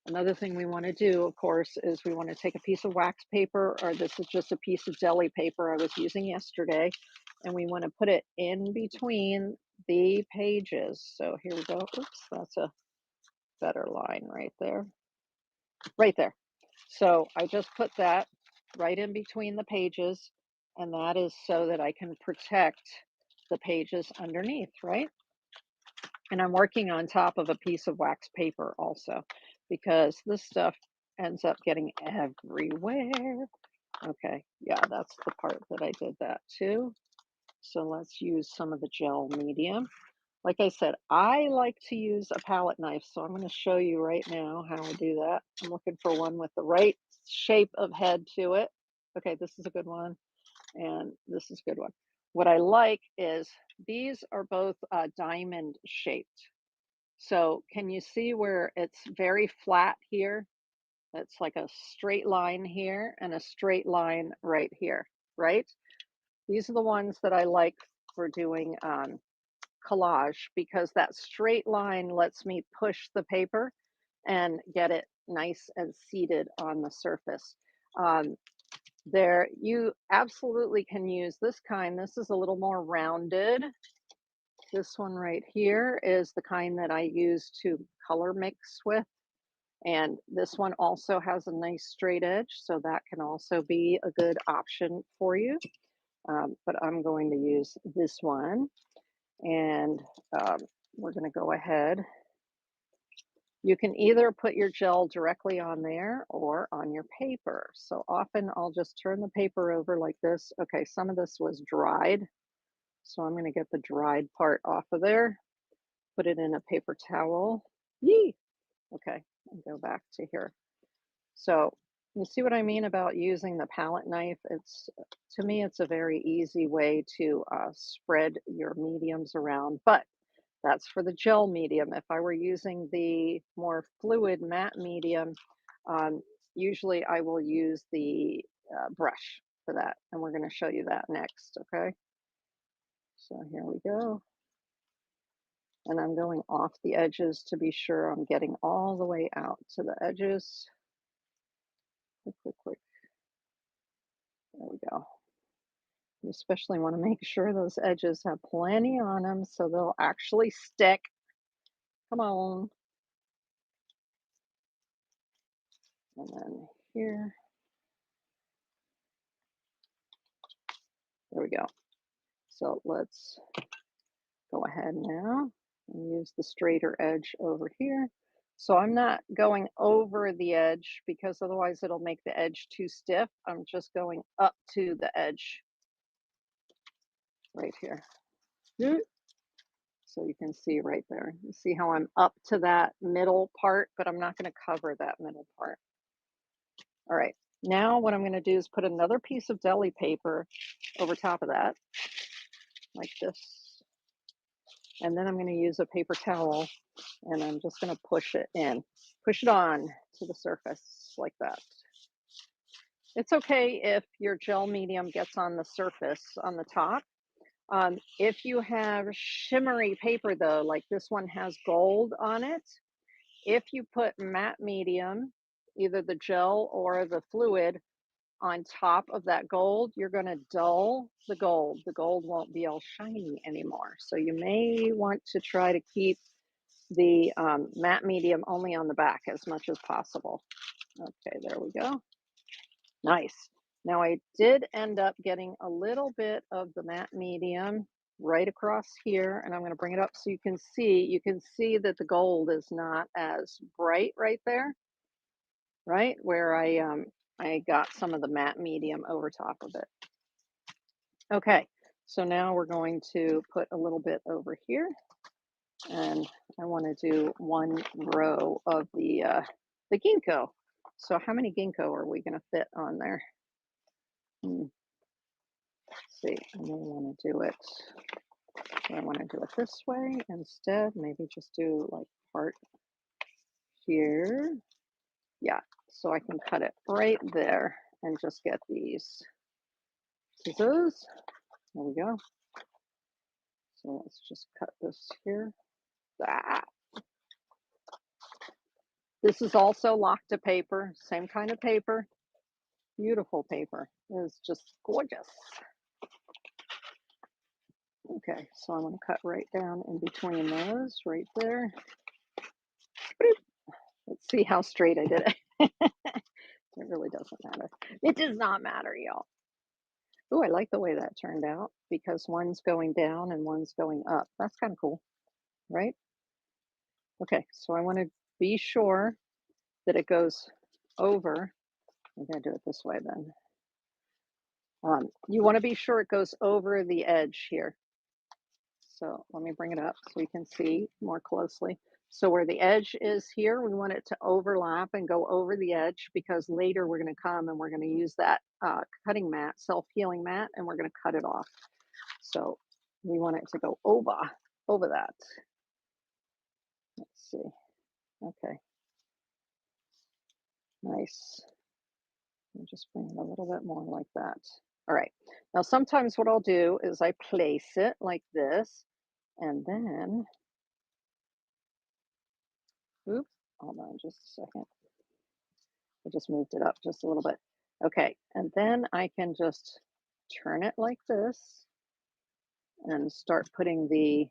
another thing we want to do, of course, is we want to take a piece of wax paper, or this is just a piece of deli paper I was using yesterday, and we want to put it in between the pages. So here we go. Oops, that's a better line right there. Right there. So I just put that right in between the pages, and that is so that I can protect the pages underneath, right? And I'm working on top of a piece of wax paper also because this stuff ends up getting everywhere. Okay, yeah, that's the part that I did that too. So let's use some of the gel medium. Like I said, I like to use a palette knife, so I'm going to show you right now how I do that. I'm looking for one with the right shape of head to it. Okay, this is a good one, and this is a good one. What I like is these are both diamond shaped. So can you see where it's very flat here? It's like a straight line here and a straight line right here, right? These are the ones that I like for doing collage because that straight line lets me push the paper and get it nice and seated on the surface. Um, there, you absolutely can use this kind. This is a little more rounded. This one right here is the kind that I use to color mix with. And this one also has a nice straight edge, so that can also be a good option for you. But I'm going to use this one, and um, we're going to go ahead. You can either put your gel directly on there or on your paper. So often I'll just turn the paper over like this. Okay, some of this was dried, so I'm going to get the dried part off of there, put it in a paper towel. Yee! Okay, and go back to here. So you see what I mean about using the palette knife? It's, to me, it's a very easy way to spread your mediums around, but that's for the gel medium. If I were using the more fluid matte medium, um, usually I will use the brush for that, and we're going to show you that next, okay? So here we go. And I'm going off the edges to be sure I'm getting all the way out to the edges. Quick, quick, quick. There we go. You especially want to make sure those edges have plenty on them so they'll actually stick. Come on. And then here. There we go. So let's go ahead now and use the straighter edge over here. So I'm not going over the edge because otherwise it'll make the edge too stiff. I'm just going up to the edge right here. So you can see right there. You see how I'm up to that middle part, but I'm not going to cover that middle part. All right. Now what I'm going to do is put another piece of deli paper over top of that, like this. And then I'm going to use a paper towel and I'm just going to push it in, push it on to the surface like that. It's okay if your gel medium gets on the surface on the top. If you have shimmery paper though, like this one has gold on it, if you put matte medium, either the gel or the fluid, on top of that gold, you're going to dull the gold. The gold won't be all shiny anymore. So you may want to try to keep the matte medium only on the back as much as possible. Okay, there we go. Nice. Now I did end up getting a little bit of the matte medium right across here, and I'm going to bring it up so you can see that the gold is not as bright right there, right where I got some of the matte medium over top of it. Okay, so now we're going to put a little bit over here, and I want to do one row of the ginkgo. So how many ginkgo are we going to fit on there? Let's see, I may want to do it. I want to do it this way instead. Maybe just do like part here. Yeah, so I can cut it right there and just get these scissors. There we go. So let's just cut this here. Ah. This is also Lacta paper, same kind of paper. Beautiful paper. It's just gorgeous. Okay, so I'm going to cut right down in between those right there. Let's see how straight I did it. It really doesn't matter. It does not matter, y'all. Oh, I like the way that turned out because one's going down and one's going up. That's kind of cool, right? Okay, so I want to be sure that it goes over. I'm going to do it this way then. You want to be sure it goes over the edge here. So let me bring it up so you can see more closely. So where the edge is here, we want it to overlap and go over the edge because later we're going to come and we're going to use that cutting mat, self-healing mat, and we're going to cut it off. So we want it to go over that. Let's see. Okay. Nice. I'll just bring it a little bit more like that. All right. Now, sometimes what I'll do is I place it like this, and then, oops, hold on just a second. I just moved it up just a little bit. Okay, and then I can just turn it like this and start putting the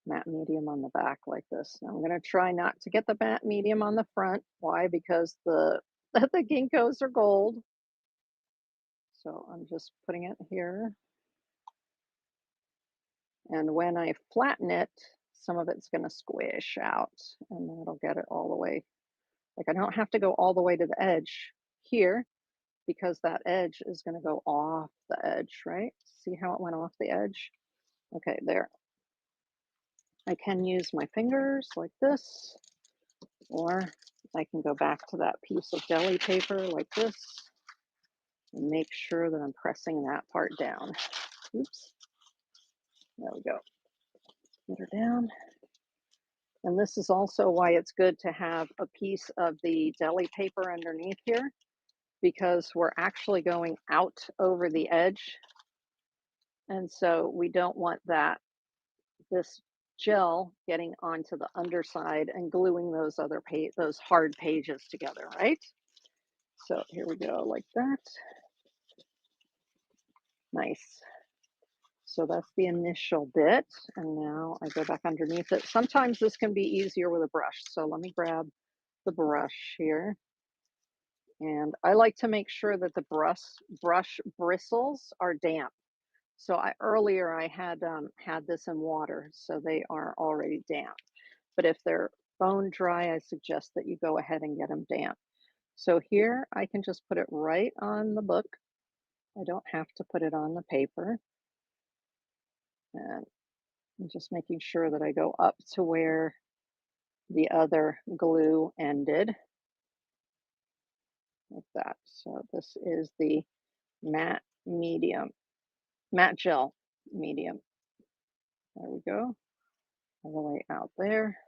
matte medium on the back like this. Now I'm going to try not to get the matte medium on the front. Why? Because the ginkgos are gold. So I'm just putting it here. And when I flatten it, some of it's going to squish out and then it'll get it all the way. Like I don't have to go all the way to the edge here because that edge is going to go off the edge, right? See how it went off the edge? Okay, there. I can use my fingers like this, or I can go back to that piece of deli paper like this and make sure that I'm pressing that part down. Oops. There we go. Get her down. And this is also why it's good to have a piece of the deli paper underneath here, because we're actually going out over the edge. And so we don't want this gel getting onto the underside and gluing those those hard pages together, right? So here we go, like that. Nice. So that's the initial bit, and now I go back underneath it. Sometimes this can be easier with a brush, so let me grab the brush here. And I like to make sure that the brush bristles are damp. So earlier I had this in water, so they are already damp. But if they're bone dry, I suggest that you go ahead and get them damp. So here I can just put it right on the book. I don't have to put it on the paper. And I'm just making sure that I go up to where the other glue ended, like that. So this is the matte medium, matte gel medium. There we go, all the way out there.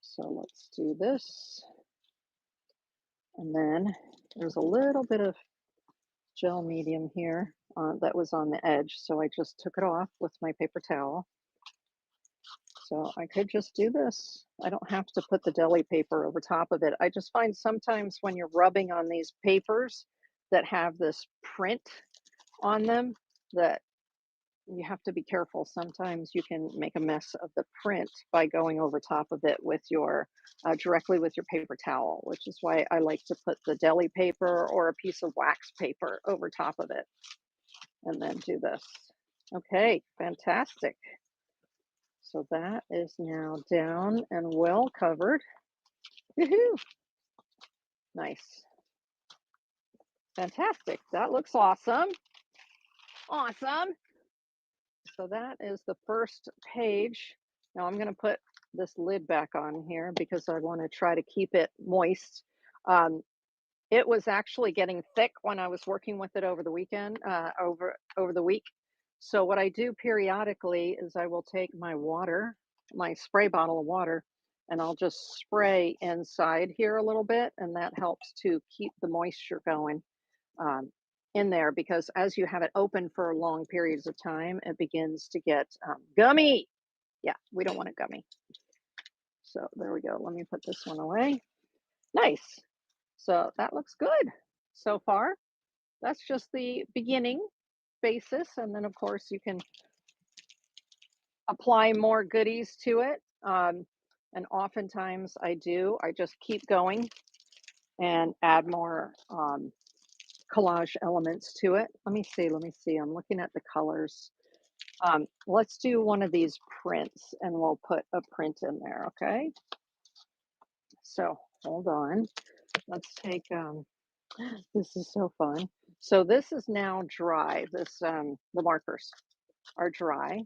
So let's do this. And then there's a little bit of gel medium here that was on the edge. So I just took it off with my paper towel. So I could just do this. I don't have to put the deli paper over top of it. I just find sometimes when you're rubbing on these papers that have this print on them, that you have to be careful. Sometimes you can make a mess of the print by going over top of it with your directly with your paper towel, which is why I like to put the deli paper or a piece of wax paper over top of it and then do this. Okay, fantastic. So that is now down and well covered. Woohoo! Nice. Fantastic. That looks awesome. Awesome. So that is the first page. Now I'm going to put this lid back on here because I want to try to keep it moist. Um, it was actually getting thick when I was working with it over the weekend, over the week. So what I do periodically is I will take my water, my spray bottle of water, and I'll just spray inside here a little bit, and that helps to keep the moisture going um, in there because as you have it open for long periods of time, it begins to get gummy. Yeah, we don't want it gummy. So there we go. Let me put this one away. Nice. So that looks good so far. That's just the beginning basis. And then, of course, you can apply more goodies to it. And oftentimes I do. I just keep going and add more collage elements to it. Let me see. Let me see. I'm looking at the colors. Let's do one of these prints and we'll put a print in there. Okay. So hold on. Let's take, this is so fun. So this is now dry. The markers are dry.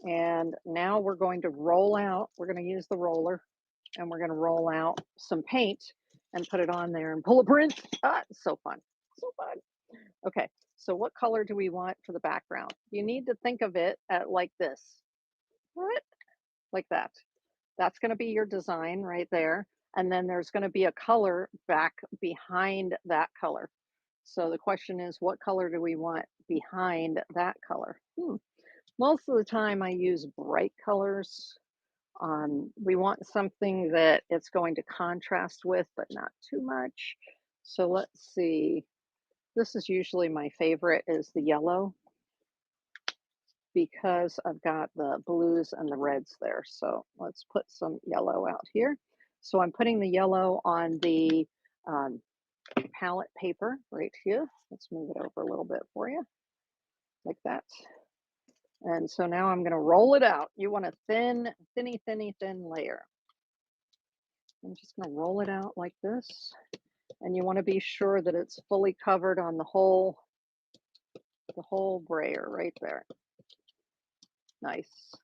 And now we're going to roll out, we're going to use the roller and we're going to roll out some paint and put it on there and pull a print. Ah, it's so fun. So fun. Okay, so what color do we want for the background? You need to think of it at like this, what? Like that. That's going to be your design right there. And then there's going to be a color back behind that color. So the question is, what color do we want behind that color? Most of the time I use bright colors. We want something that it's going to contrast with, but not too much. So let's see. This is usually my favorite is the yellow because I've got the blues and the reds there. So let's put some yellow out here. So I'm putting the yellow on the um, palette paper right here. Let's move it over a little bit for you, like that. And so now I'm going to roll it out. You want a thin layer. I'm just going to roll it out like this. And you want to be sure that it's fully covered on the whole brayer right there. Nice.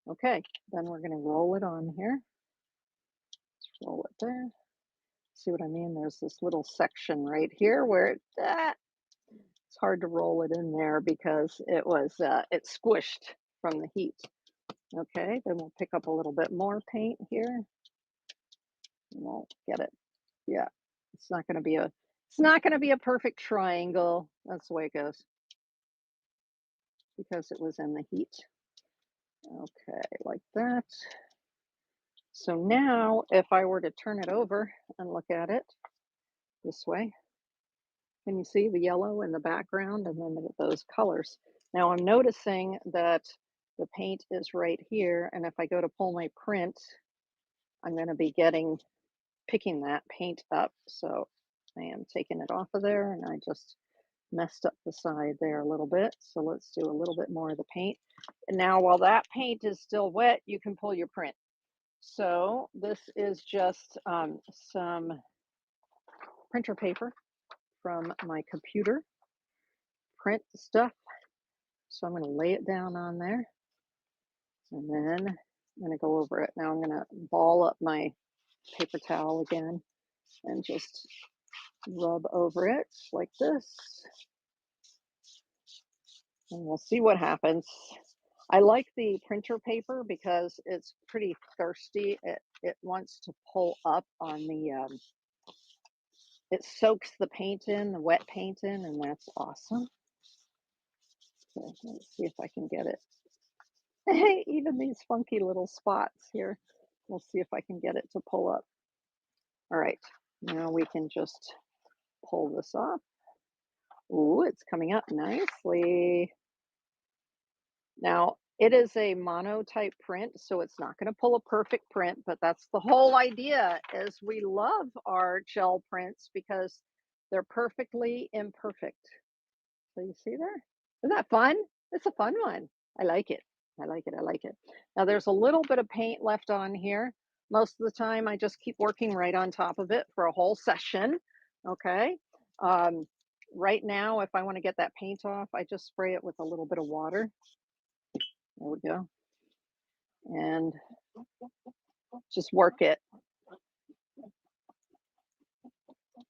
Okay, then we're going to roll it on here. Let's roll it there. See what I mean? There's this little section right here where it's hard to roll it in there because it squished from the heat. Okay, then we'll pick up a little bit more paint here. We'll get it. Yeah, it's not going to be a perfect triangle. That's the way it goes because it was in the heat. Okay, like that. So now if I were to turn it over and look at it this way, can you see the yellow in the background and then those colors? Now I'm noticing that the paint is right here, and if I go to pull my print, I'm going to be getting picking that paint up. So I am taking it off of there, and I just messed up the side there a little bit. So let's do a little bit more of the paint. And now while that paint is still wet, you can pull your print. So this is just some printer paper from my computer print stuff. So I'm going to lay it down on there, and then I'm going to go over it. Now I'm going to ball up my paper towel again and just rub over it like this, and we'll see what happens. I like the printer paper because it's pretty thirsty. It wants to pull up on the it soaks the paint in, the wet paint in, and that's awesome. So let's see if I can get it. Even these funky little spots here. We'll see if I can get it to pull up. All right, now we can just pull this off. Ooh, it's coming up nicely. Now, it is a monotype print, so it's not going to pull a perfect print, but that's the whole idea is we love our gel prints because they're perfectly imperfect. So you see there? Isn't that fun? It's a fun one. I like it. I like it. I like it. Now there's a little bit of paint left on here. Most of the time I just keep working right on top of it for a whole session. Okay. Um, right now, if I want to get that paint off, I just spray it with a little bit of water. There we go. And just work it.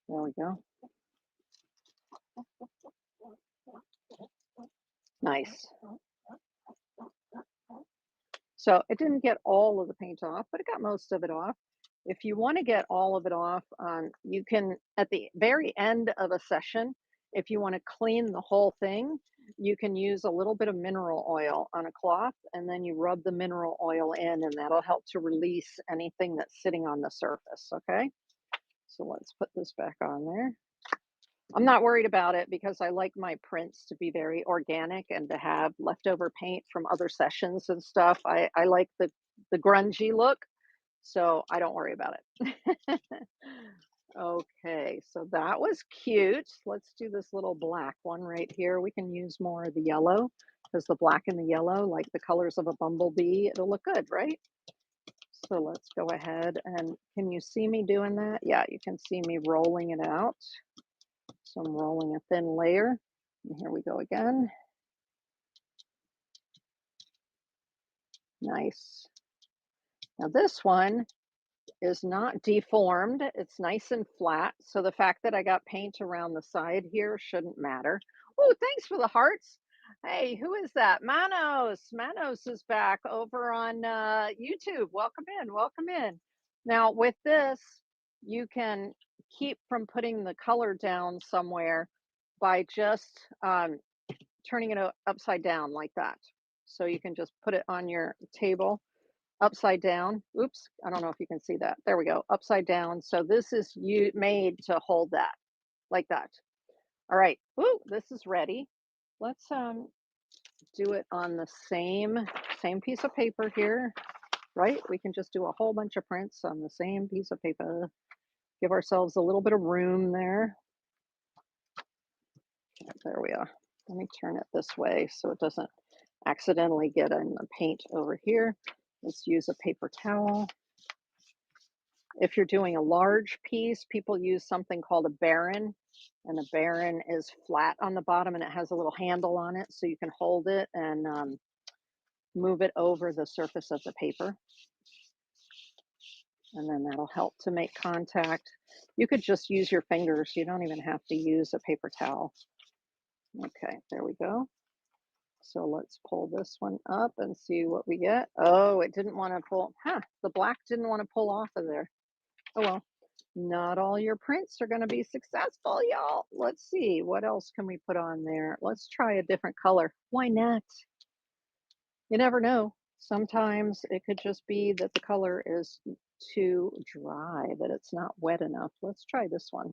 There we go. Nice. So it didn't get all of the paint off, but it got most of it off. If you want to get all of it off, you can, at the very end of a session, if you want to clean the whole thing, you can use a little bit of mineral oil on a cloth, and then you rub the mineral oil in, and that'll help to release anything that's sitting on the surface. Okay. So let's put this back on there. I'm not worried about it because I like my prints to be very organic and to have leftover paint from other sessions and stuff. I like the grungy look, so I don't worry about it. Okay, so that was cute. Let's do this little black one right here. We can use more of the yellow because the black and the yellow, like the colors of a bumblebee, it'll look good, right? So let's go ahead and can you see me doing that? Yeah, you can see me rolling it out. So I'm rolling a thin layer. And here we go again. Nice. Now this one is not deformed. It's nice and flat. So the fact that I got paint around the side here shouldn't matter. Oh, thanks for the hearts. Hey, who is that? Manos. Manos is back over on YouTube. Welcome in. Welcome in. Now with this, you can keep from putting the color down somewhere by just turning it upside down like that. So you can just put it on your table upside down. Oops, I don't know if you can see that. There we go, upside down. So this is made to hold that like that. All right, ooh, this is ready. Let's do it on the same piece of paper here, right? We can just do a whole bunch of prints on the same piece of paper. Give ourselves a little bit of room there. There we are. Let me turn it this way so it doesn't accidentally get in the paint over here. Let's use a paper towel. If you're doing a large piece, people use something called a baron, and a baron is flat on the bottom and it has a little handle on it so you can hold it and move it over the surface of the paper. And then that'll help to make contact. You could just use your fingers. You don't even have to use a paper towel. Okay, there we go. So let's pull this one up and see what we get. Oh, it didn't want to pull. Huh, the black didn't want to pull off of there. Oh well, not all your prints are going to be successful, y'all. Let's see, what else can we put on there? Let's try a different color. Why not? You never know. Sometimes it could just be that the color is too dry, that it's not wet enough. Let's try this one.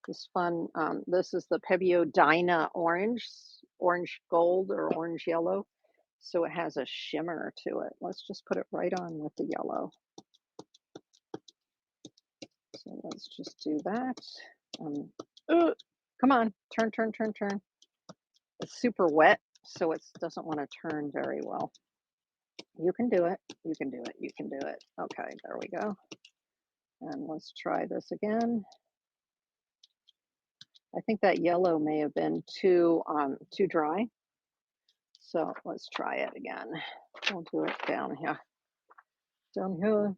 This fun, this is the Pebeo Dyna orange, orange gold or orange yellow. So it has a shimmer to it. Let's just put it right on with the yellow. let's just do that. Um, ugh, come on, turn, turn, turn, turn. It's super wet, so it doesn't want to turn very well. You can do it. You can do it. You can do it. Okay, there we go. And let's try this again. I think that yellow may have been too dry. So let's try it again. We'll do it down here. Down here.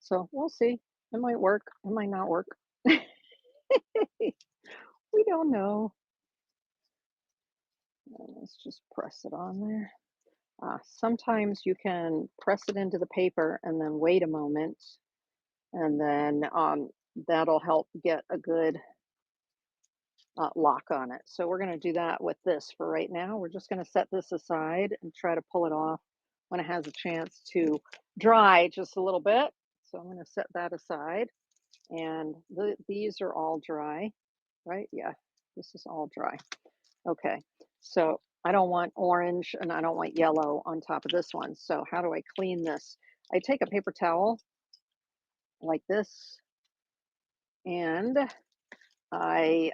So we'll see. It might work. It might not work. We don't know. And let's just press it on there. Sometimes you can press it into the paper and then wait a moment, and then that'll help get a good lock on it. So we're going to do that with this for right now. We're just going to set this aside and try to pull it off when it has a chance to dry just a little bit. So I'm going to set that aside. And these are all dry, right? Yeah, this is all dry. Okay, so I don't want orange and I don't want yellow on top of this one. So how do I clean this? I take a paper towel like this and I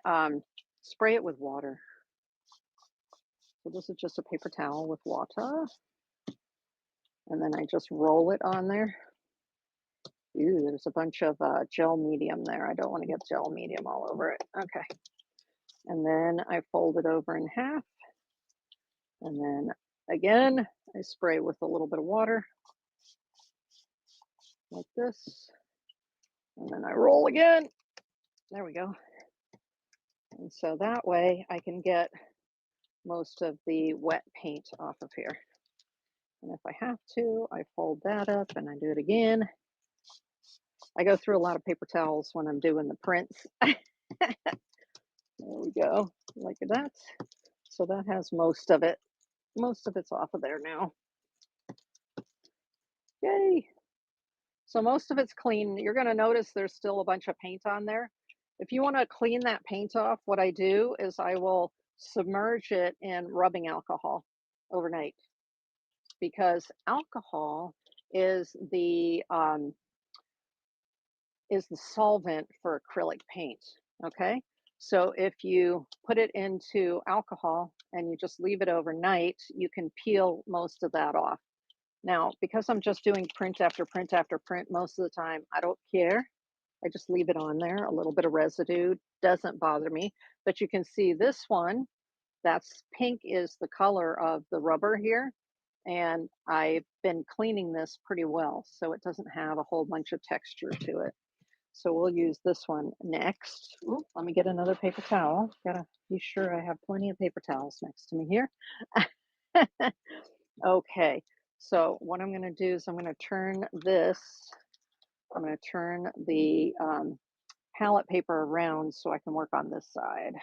spray it with water. So this is just a paper towel with water. And then I just roll it on there. Ooh, there's a bunch of gel medium there. I don't want to get gel medium all over it. Okay. And then I fold it over in half. And then again, I spray with a little bit of water like this. And then I roll again. There we go. And so that way I can get most of the wet paint off of here. And if I have to, I fold that up and I do it again. I go through a lot of paper towels when I'm doing the prints. There we go, like that. So that has most of it. Most of it's off of there now. Yay. So most of it's clean. You're going to notice there's still a bunch of paint on there. If you want to clean that paint off, what I do is I will submerge it in rubbing alcohol overnight, because alcohol is the solvent for acrylic paint. Okay, so if you put it into alcohol and you just leave it overnight, you can peel most of that off. Now, because I'm just doing print after print after print most of the time, I don't care. I just leave it on there. A little bit of residue doesn't bother me. But you can see this one, that's pink is the color of the rubber here. And I've been cleaning this pretty well, so it doesn't have a whole bunch of texture to it. So we'll use this one next. Ooh, let me get another paper towel. Gotta be sure I have plenty of paper towels next to me here. Okay, so what I'm gonna do is I'm gonna turn this, I'm gonna turn the palette paper around so I can work on this side.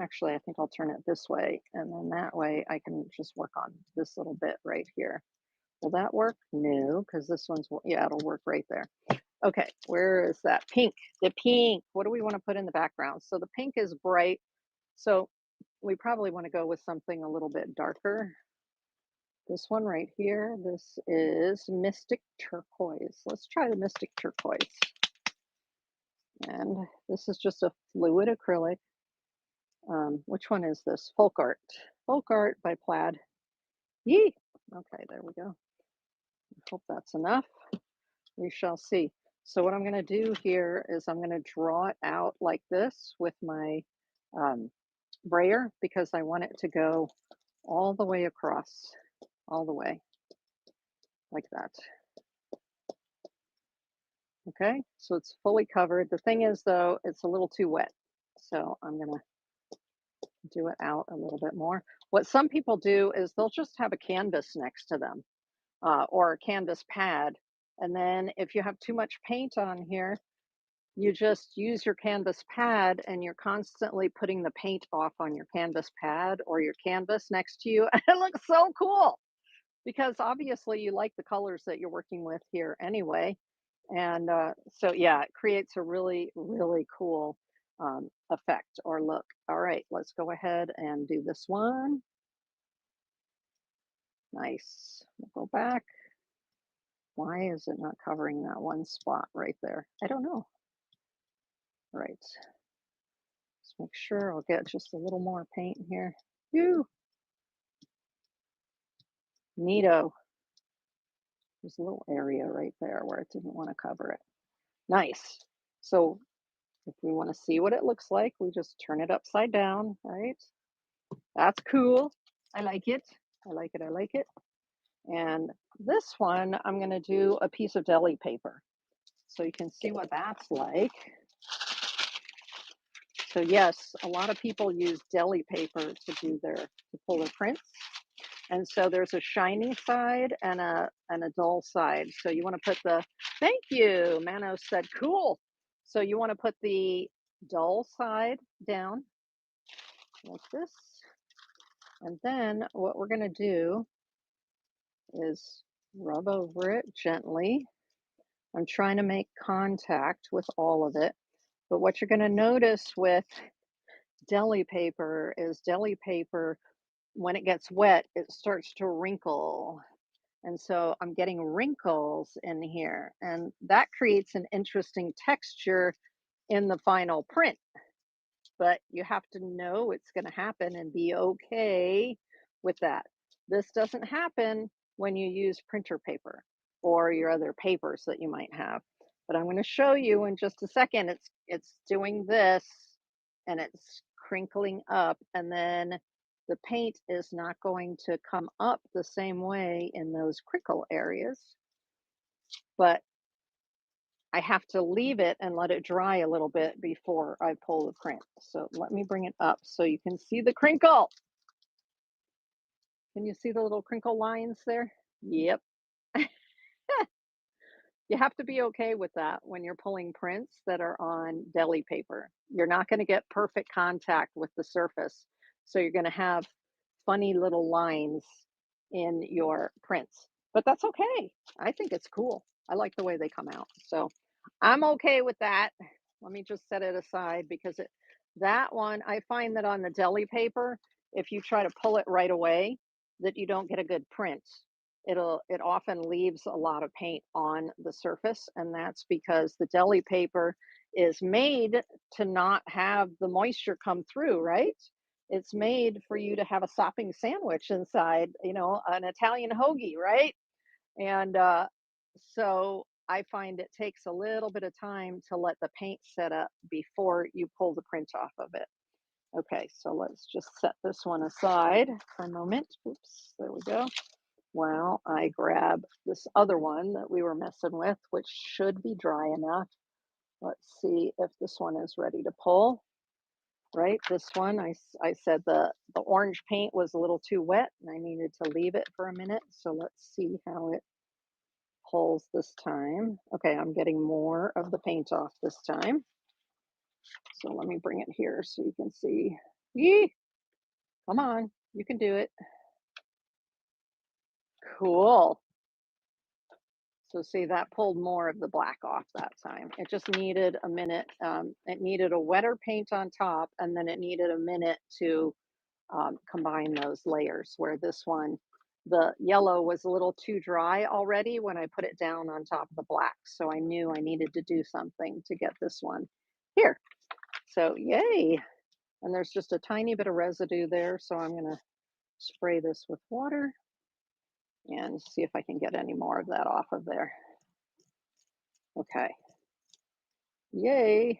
Actually, I think I'll turn it this way, and then that way I can just work on this little bit right here. Will that work? No, because this one's, yeah, it'll work right there. Okay, where is that? Pink, the pink. What do we want to put in the background? So the pink is bright, so we probably want to go with something a little bit darker. This one right here, this is Mystic Turquoise. Let's try the Mystic Turquoise. And this is just a fluid acrylic. Which one is this? Folk Art. Folk Art by Plaid. Yee! Okay, there we go. I hope that's enough. We shall see. So what I'm going to do here is I'm going to draw it out like this with my brayer, because I want it to go all the way across, all the way, like that. Okay, so it's fully covered. The thing is, though, it's a little too wet. So I'm going to do it out a little bit more. What some people do is they'll just have a canvas next to them, or a canvas pad. And then if you have too much paint on here, you just use your canvas pad and you're constantly putting the paint off on your canvas pad or your canvas next to you. It looks so cool, because obviously you like the colors that you're working with here anyway. And so, yeah, it creates a really, really cool effect or look. All right, let's go ahead and do this one. Nice. We'll go back. Why is it not covering that one spot right there? I don't know. Right. Let's make sure I'll get just a little more paint here. Whew, neato. There's a little area right there where it didn't want to cover it. Nice. So if we want to see what it looks like, we just turn it upside down, right? That's cool. I like it. I like it. I like it. And this one, I'm going to do a piece of deli paper so you can see what that's like. So yes, a lot of people use deli paper to pull their prints. And so there's a shiny side and a dull side. So you want to put the thank you. Mano said cool. So you want to put the dull side down like this. And then what we're going to do is rub over it gently. I'm trying to make contact with all of it. But what you're going to notice with deli paper is deli paper, when it gets wet, it starts to wrinkle. And so I'm getting wrinkles in here, and that creates an interesting texture in the final print. But you have to know it's going to happen and be okay with that. This doesn't happen when you use printer paper or your other papers that you might have. But I'm going to show you in just a second. It's doing this and it's crinkling up, and then the paint is not going to come up the same way in those crinkle areas. But I have to leave it and let it dry a little bit before I pull the print. So let me bring it up so you can see the crinkle. Can you see the little crinkle lines there? Yep. You have to be okay with that when you're pulling prints that are on deli paper. You're not going to get perfect contact with the surface. So you're going to have funny little lines in your prints. But that's okay. I think it's cool. I like the way they come out. So I'm okay with that. Let me just set it aside because that one, I find that on the deli paper, if you try to pull it right away, that you don't get a good print. It often leaves a lot of paint on the surface, and that's because the deli paper is made to not have the moisture come through, right? It's made for you to have a sopping sandwich inside, an Italian hoagie, right? And so I find it takes a little bit of time to let the paint set up before you pull the print off of it. Okay, so let's just set this one aside for a moment. Oops, there we go. While I grab this other one that we were messing with, which should be dry enough. Let's see if this one is ready to pull. Right, this one, I said the orange paint was a little too wet and I needed to leave it for a minute. So let's see how it pulls this time. Okay, I'm getting more of the paint off this time. So let me bring it here so you can see. Yee! Come on, you can do it. Cool. So see, that pulled more of the black off that time. It just needed a minute. It needed a wetter paint on top, and then it needed a minute to combine those layers, where this one, the yellow was a little too dry already when I put it down on top of the black. So I knew I needed to do something to get this one here. So yay. And there's just a tiny bit of residue there. So I'm going to spray this with water and see if I can get any more of that off of there. Okay. Yay.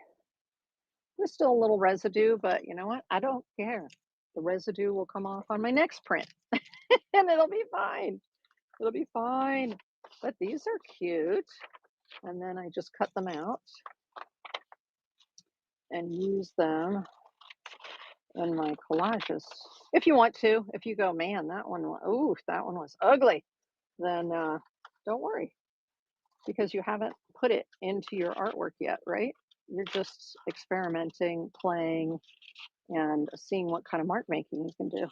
There's still a little residue, but you know what? I don't care. The residue will come off on my next print and it'll be fine. It'll be fine. But these are cute. And then I just cut them out and use them in my collages. If you want to, if you go, man, that one, ooh, that one was ugly, then don't worry, because you haven't put it into your artwork yet, right? You're just experimenting, playing, and seeing what kind of mark making you can do.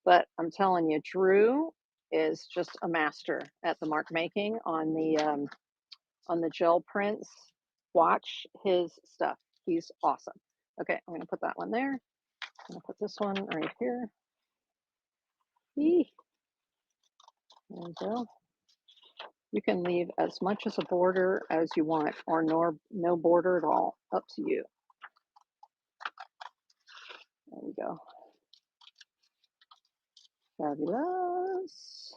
But I'm telling you, Drew is just a master at the mark making on the gel prints. Watch his stuff. He's awesome. Okay, I'm gonna put that one there. I'm gonna put this one right here. Eee. There we go. You can leave as much as a border as you want, or no border at all. Up to you. There we go. Fabulous.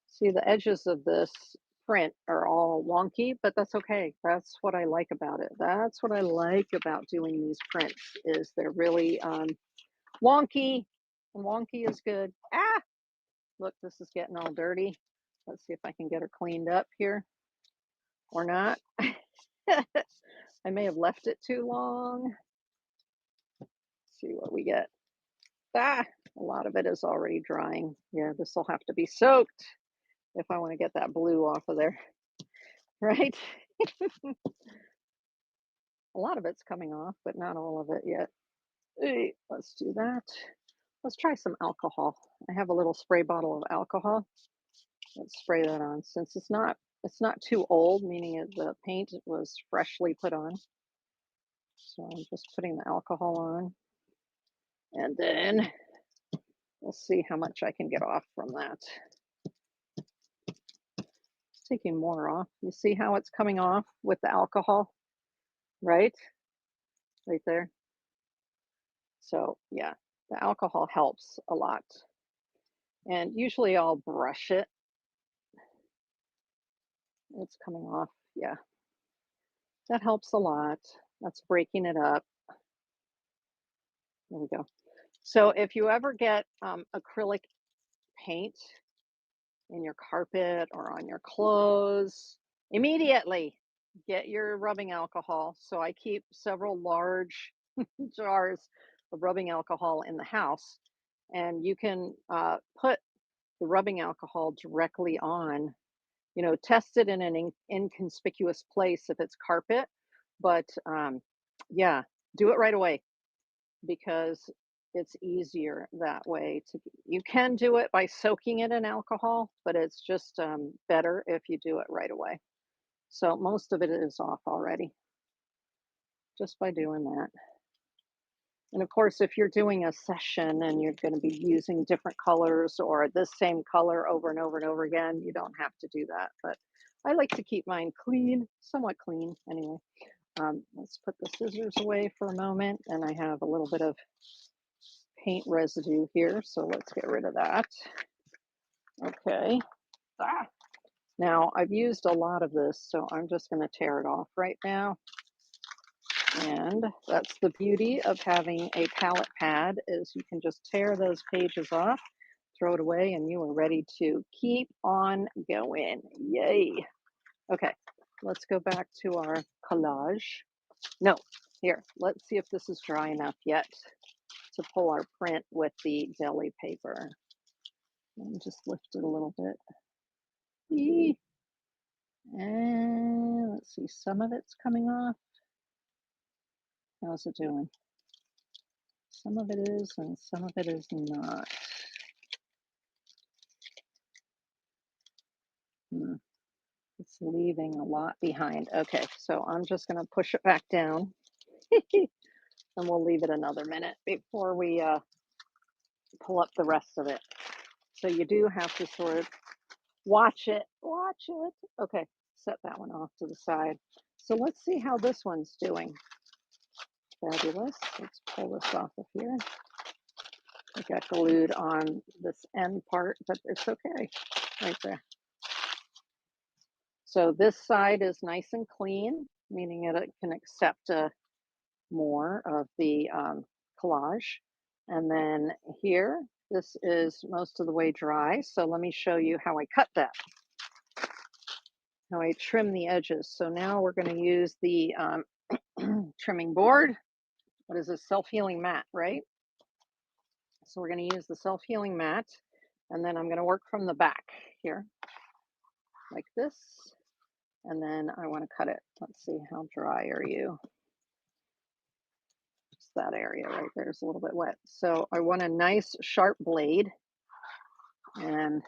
See, the edges of this print are all wonky, but that's okay. That's what I like about it. That's what I like about doing these prints is they're really wonky. And wonky is good. Ah, look, this is getting all dirty. Let's see if I can get her cleaned up here or not. I may have left it too long. Let's see what we get. Ah, a lot of it is already drying. Yeah, this will have to be soaked if I want to get that blue off of there, right? A lot of it's coming off, but not all of it yet. Let's do that. Let's try some alcohol. I have a little spray bottle of alcohol. Let's spray that on since it's not too old, meaning the paint was freshly put on. So I'm just putting the alcohol on, and then we'll see how much I can get off from that. It's taking more off. You see how it's coming off with the alcohol, right? Right there. So yeah, the alcohol helps a lot. And usually I'll brush it. It's coming off. Yeah, that helps a lot. That's breaking it up. There we go. So if you ever get acrylic paint in your carpet or on your clothes, immediately get your rubbing alcohol. So I keep several large jars of rubbing alcohol in the house, and you can put the rubbing alcohol directly on. Test it in an inconspicuous place if it's carpet, but yeah, do it right away because it's easier that way. You can do it by soaking it in alcohol, but it's just better if you do it right away. So most of it is off already just by doing that. And of course, if you're doing a session and you're going to be using different colors or this same color over and over and over again, you don't have to do that. But I like to keep mine clean, somewhat clean anyway. Let's put the scissors away for a moment. And I have a little bit of paint residue here, so let's get rid of that. Okay. Now I've used a lot of this, so I'm just going to tear it off right now. And that's the beauty of having a palette pad is you can just tear those pages off, throw it away, and you are ready to keep on going. Yay. Okay, let's go back to our collage. No, here, let's see if this is dry enough yet to pull our print with the deli paper. Let me just lift it a little bit. Eee. And let's see, some of it's coming off. How's it doing? Some of it is and some of it is not. It's leaving a lot behind. Okay, so I'm just going to push it back down and we'll leave it another minute before we pull up the rest of it. So you do have to sort of watch it. Okay, set that one off to the side. So let's see how this one's doing. Fabulous. Let's pull this off of here. I got glued on this end part, but it's okay. Right there. So this side is nice and clean, meaning it can accept more of the collage. And then here, this is most of the way dry. So let me show you how I cut that, how I trim the edges. So now we're going to use the trimming board. What is this? Self-healing mat, right? So we're going to use the self-healing mat, and then I'm going to work from the back here, like this. And then I want to cut it. Let's see, how dry are you? Just that area right there is a little bit wet. So I want a nice sharp blade, and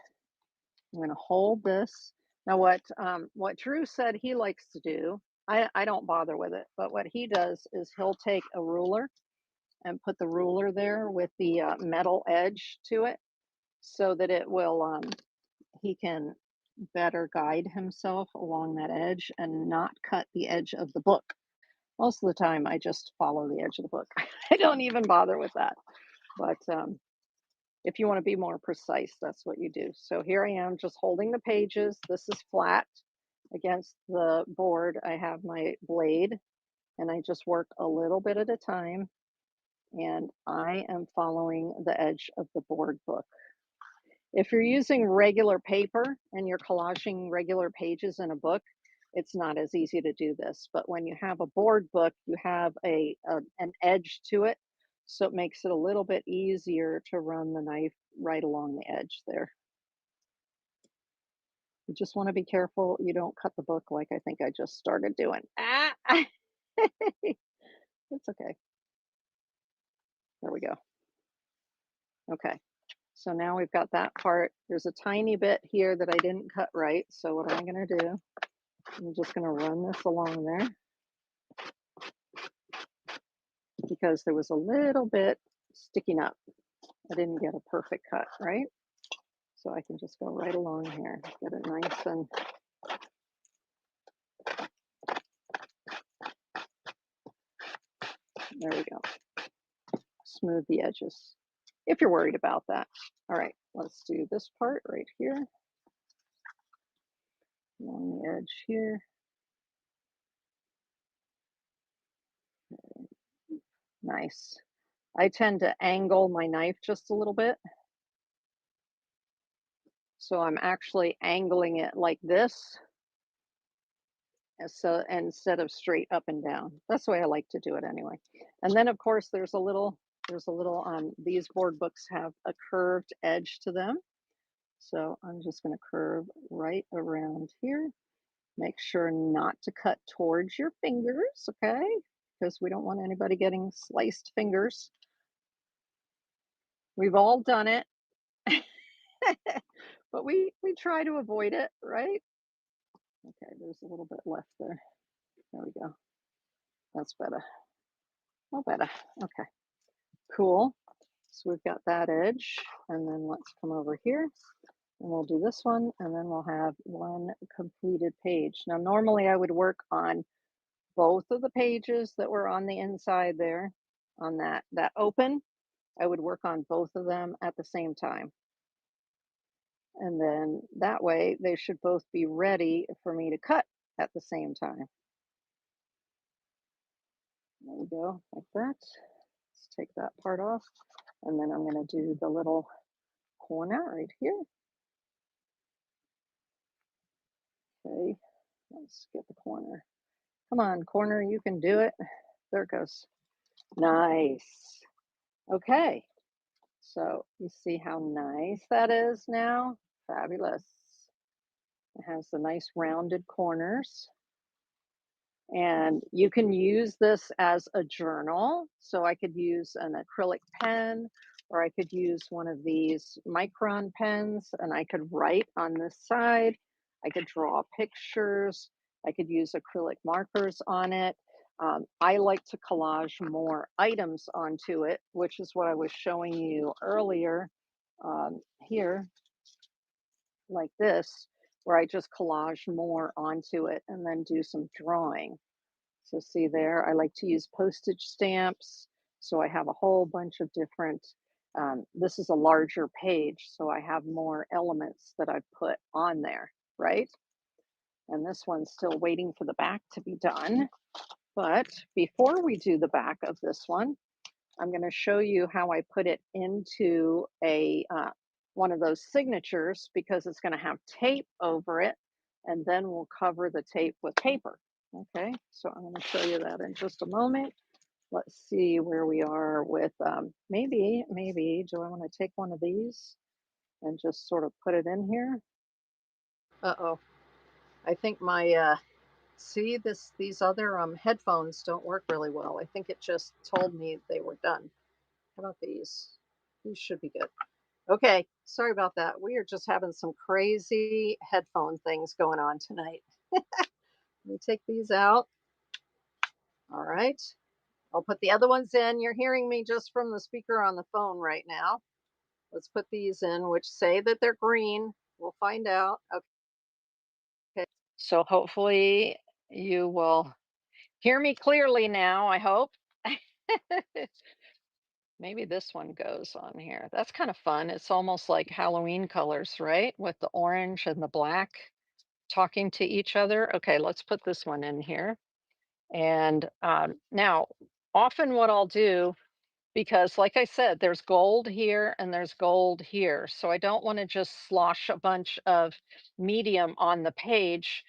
I'm going to hold this. Now what Drew said he likes to do, I don't bother with it, but what he does is he'll take a ruler and put the ruler there with the metal edge to it so that it will he can better guide himself along that edge and not cut the edge of the book. Most of the time, I just follow the edge of the book. I don't even bother with that. But if you want to be more precise, that's what you do. So here I am just holding the pages. This is flat against the board. I have my blade and I just work a little bit at a time. And I am following the edge of the board book. If you're using regular paper and you're collaging regular pages in a book, it's not as easy to do this. But when you have a board book, you have an edge to it, so it makes it a little bit easier to run the knife right along the edge there. You just want to be careful you don't cut the book like I think I just started doing. Ah! It's okay. There we go. Okay. So now we've got that part. There's a tiny bit here that I didn't cut right. So what am I going to do? I'm just going to run this along there because there was a little bit sticking up. I didn't get a perfect cut, right? So I can just go right along here, get it nice and there we go. Smooth the edges if you're worried about that. All right, let's do this part right here. Along the edge here. Nice. I tend to angle my knife just a little bit. So I'm actually angling it like this. So instead of straight up and down. That's the way I like to do it anyway. And then of course there's a little these board books have a curved edge to them. So I'm just going to curve right around here. Make sure not to cut towards your fingers, okay? Because we don't want anybody getting sliced fingers. We've all done it. But we try to avoid it, right? Okay, there's a little bit left there. There we go. That's better. Oh, better. Okay, cool. So we've got that edge, and then let's come over here, and we'll do this one, and then we'll have one completed page. Now, normally I would work on both of the pages that were on the inside there, on that open. I would work on both of them at the same time. And then that way they should both be ready for me to cut at the same time. There we go, like that. Let's take that part off. And then I'm going to do the little corner right here. Okay, let's get the corner. Come on, corner, you can do it. There it goes. Nice. Okay, so you see how nice that is now? Fabulous. It has the nice rounded corners. And you can use this as a journal. So I could use an acrylic pen, or I could use one of these micron pens and I could write on this side. I could draw pictures. I could use acrylic markers on it. I like to collage more items onto it, which is what I was showing you earlier here, like this, where I just collage more onto it and then do some drawing. So see there, I like to use postage stamps. So I have a whole bunch of different, this is a larger page, so I have more elements that I've put on there, right? And this one's still waiting for the back to be done. But before we do the back of this one, I'm going to show you how I put it into a one of those signatures, because it's going to have tape over it, and then we'll cover the tape with paper. Okay, so I'm going to show you that in just a moment. Let's see where we are with maybe do I want to take one of these and just sort of put it in here? Uh-oh, I think my see, these other headphones don't work really well. I think it just told me they were done. How about these? These should be good. Okay, sorry about that. We are just having some crazy headphone things going on tonight. Let me take these out. All right. I'll put the other ones in. You're hearing me just from the speaker on the phone right now. Let's put these in, which say that they're green. We'll find out. Okay. So hopefully you will hear me clearly now, I hope. Maybe this one goes on here. That's kind of fun. It's almost like Halloween colors, right? With the orange and the black talking to each other. Okay, let's put this one in here. And now, often what I'll do, because like I said, there's gold here and there's gold here. So I don't want to just slosh a bunch of medium on the page.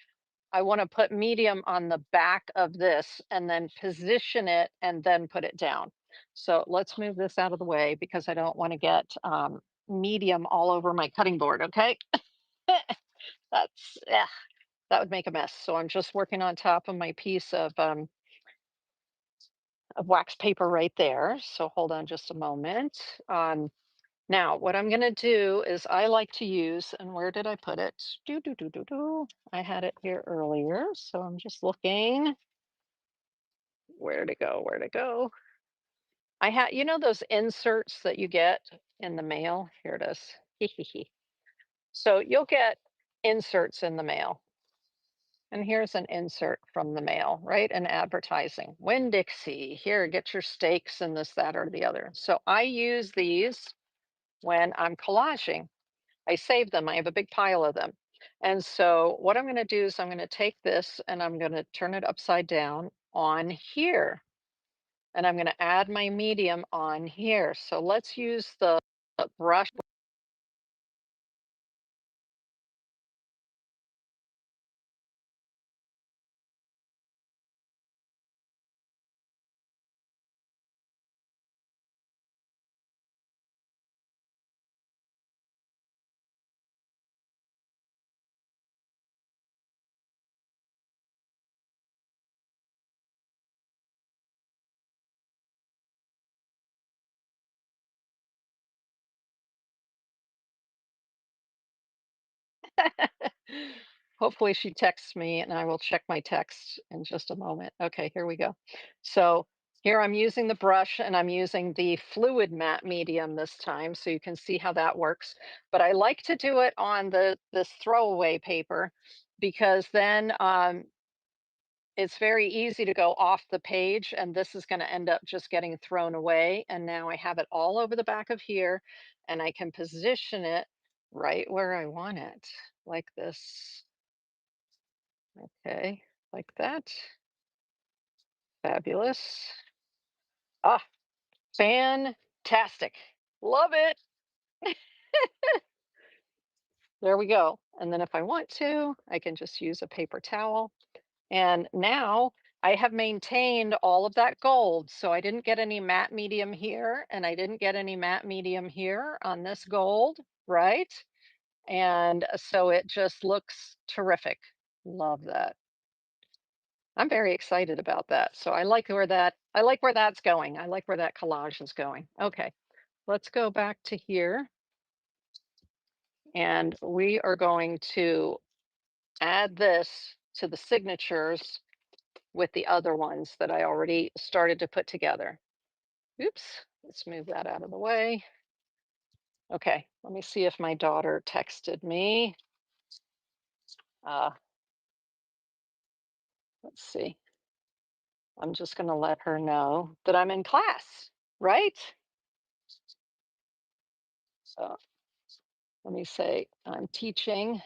I want to put medium on the back of this and then position it and then put it down. So let's move this out of the way because I don't want to get medium all over my cutting board. Okay. Yeah, that would make a mess. So I'm just working on top of my piece of wax paper right there. So hold on just a moment. Now, what I'm going to do is I like to use, and where did I put it? Do. I had it here earlier. So I'm just looking where to go, where to go. I had, you know, those inserts that you get in the mail? Here it is. So you'll get inserts in the mail. And here's an insert from the mail, right? An advertising. Winn Dixie, here, get your steaks and this, that, or the other. So I use these when I'm collaging. I save them. I have a big pile of them. And so what I'm going to do is I'm going to take this and I'm going to turn it upside down on here. And I'm going to add my medium on here. So let's use the brush. Hopefully she texts me and I will check my text in just a moment. Okay, here we go. So here I'm using the brush and I'm using the fluid matte medium this time so you can see how that works. But I like to do it on this throwaway paper because then it's very easy to go off the page and this is going to end up just getting thrown away. And now I have it all over the back of here and I can position it right where I want it, like this. Okay, like that. Fabulous. Ah, fantastic. Love it. There we go. And then if I want to, I can just use a paper towel. And now I have maintained all of that gold. So I didn't get any matte medium here and I didn't get any matte medium here on this gold, right? And so it just looks terrific. Love that. I'm very excited about that. So I like where that's going. I like where that collage is going. Okay, let's go back to here and we are going to add this to the signatures with the other ones that I already started to put together. Oops, let's move that out of the way. Okay, let me see if my daughter texted me. Uh, let's see. I'm just going to let her know that I'm in class, right? So let me say I'm teaching.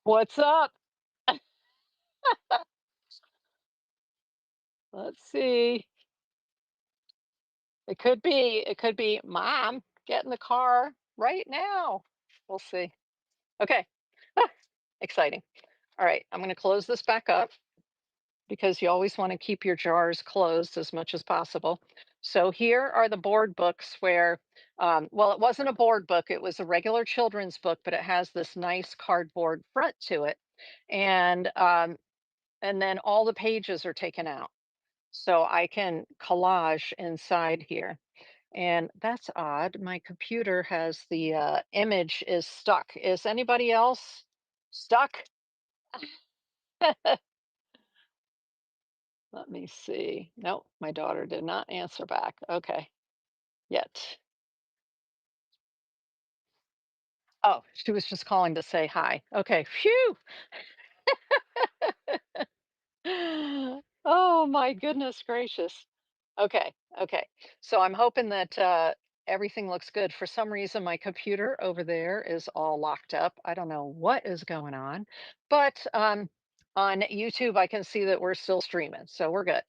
What's up? Let's see. It could be, Mom, get in the car right now. We'll see. Okay. Ah, exciting. All right, I'm going to close this back up because you always want to keep your jars closed as much as possible. So here are the board books where, well, it wasn't a board book, it was a regular children's book, but it has this nice cardboard front to it. And then all the pages are taken out. So I can collage inside here. And that's odd. My computer has the image is stuck. Is anybody else stuck? Let me see. Nope, my daughter did not answer back. Okay, yet. Oh, she was just calling to say hi. Okay, phew. Oh my goodness gracious. Okay, okay. So I'm hoping that everything looks good. For some reason, my computer over there is all locked up. I don't know what is going on, but on YouTube, I can see that we're still streaming, so we're good.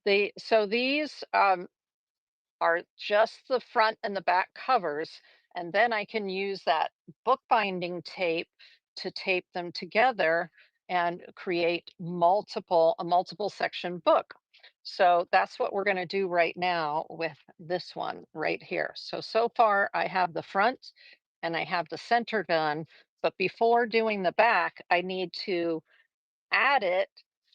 These are just the front and the back covers, and then I can use that bookbinding tape to tape them together and create a multiple section book. So that's what we're going to do right now with this one right here. So far I have the front and I have the center done, but before doing the back, I need to add it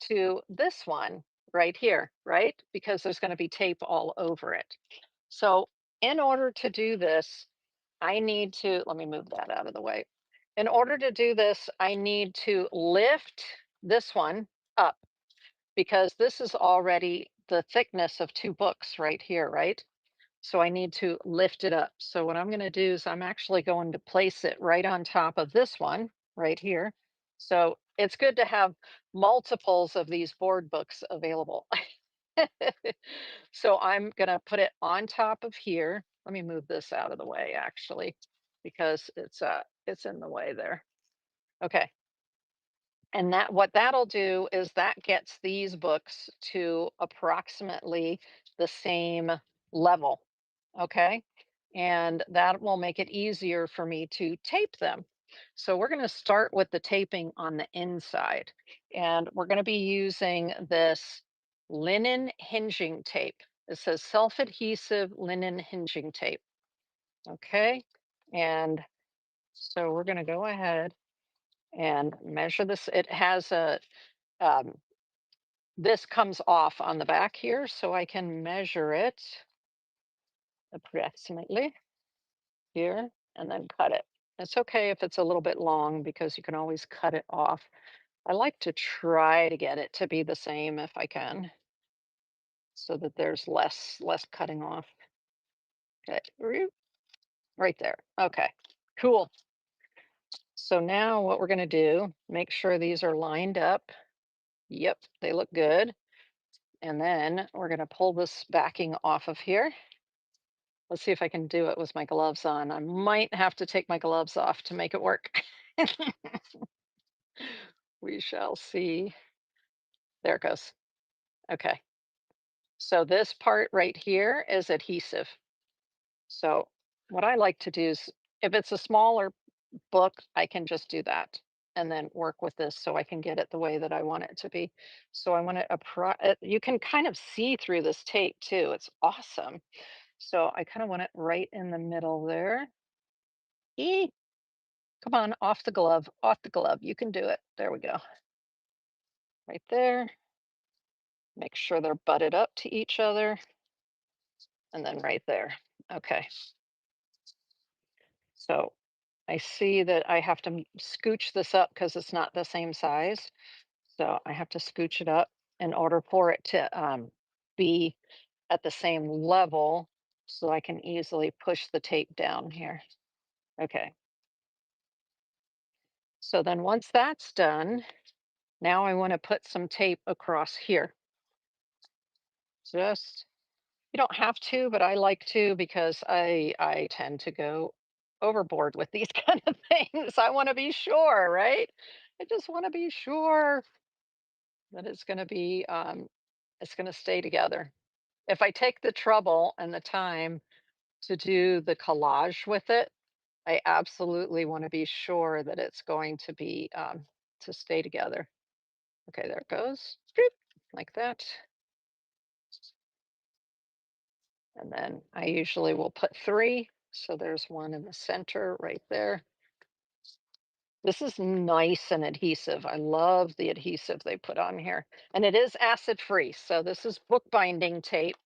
to this one right here, right? Because there's going to be tape all over it. So in order to do this, I need to, let me move that out of the way. In order to do this, I need to lift this one up because this is already the thickness of two books right here, right? So I need to lift it up. So what I'm going to do is I'm actually going to place it right on top of this one right here. So it's good to have multiples of these board books available. So I'm going to put it on top of here. Let me move this out of the way actually because it's in the way there. Okay. And that what that'll do is that gets these books to approximately the same level. Okay. And that will make it easier for me to tape them. So we're going to start with the taping on the inside. And we're going to be using this linen hinging tape. It says self-adhesive linen hinging tape. Okay. And so we're going to go ahead and measure this. It has um, this comes off on the back here, so I can measure it approximately here and then cut it. It's okay if it's a little bit long because you can always cut it off. I like to try to get it to be the same if I can so that there's less cutting off. Okay, right there. Okay, cool. So now what we're going to do, make sure these are lined up. Yep, they look good. And then we're going to pull this backing off of here. Let's see if I can do it with my gloves on. I might have to take my gloves off to make it work. We shall see. There it goes. Okay. So this part right here is adhesive. So what I like to do is if it's a smaller book, I can just do that and then work with this so I can get it the way that I want it to be. So I want to, you can kind of see through this tape too. It's awesome. So I kind of want it right in the middle there. Eee, come on, off the glove, off the glove. You can do it. There we go. Right there. Make sure they're butted up to each other. And then right there. Okay. So I see that I have to scooch this up because it's not the same size. So I have to scooch it up in order for it to be at the same level so I can easily push the tape down here. Okay. So then once that's done, now I want to put some tape across here. Just You don't have to, but I like to because I tend to go overboard with these kind of things. I want to be sure, right? I just want to be sure that it's going to stay together. If I take the trouble and the time to do the collage with it, I absolutely want to be sure that it's going to be to stay together. Okay, there it goes. Boop, like that. And then I usually will put three. So there's one in the center right there. This is nice and adhesive. I love the adhesive they put on here. And it is acid free. So this is bookbinding tape.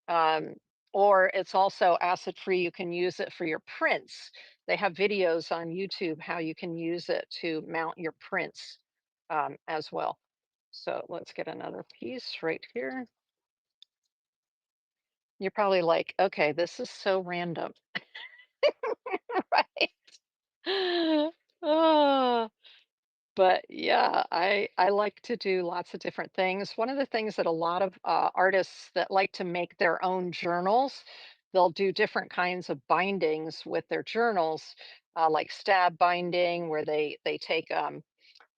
Um, or it's also acid free. You can use it for your prints. They have videos on YouTube how you can use it to mount your prints as well. So let's get another piece right here. You're probably like, okay, this is so random, right? Ah, but yeah, I like to do lots of different things. One of the things that a lot of artists that like to make their own journals, they'll do different kinds of bindings with their journals, like stab binding, where they take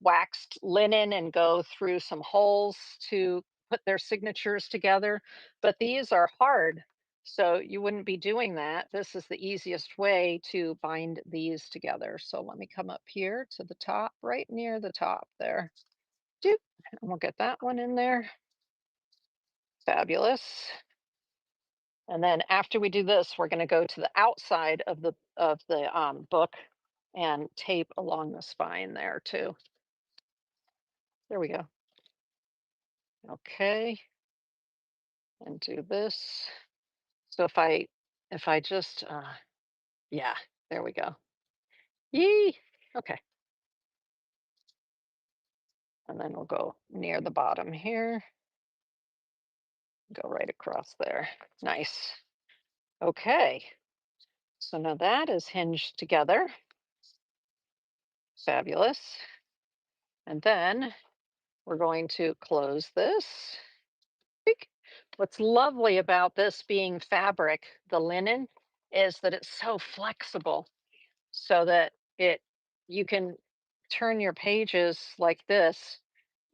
waxed linen and go through some holes to put their signatures together. But these are hard, so you wouldn't be doing that. This is the easiest way to bind these together. So let me come up here to the top, right near the top there. Doop, and we'll get that one in there. Fabulous. And then after we do this, we're going to go to the outside of the book and tape along the spine there too. There we go. Okay, and do this. So if I just yeah, there we go. Yee. Okay. And then we'll go near the bottom here, go right across there. Nice. Okay. So now that is hinged together. Fabulous. And then we're going to close this. Beak. What's lovely about this being fabric, the linen, is that it's so flexible. So that it you can turn your pages like this,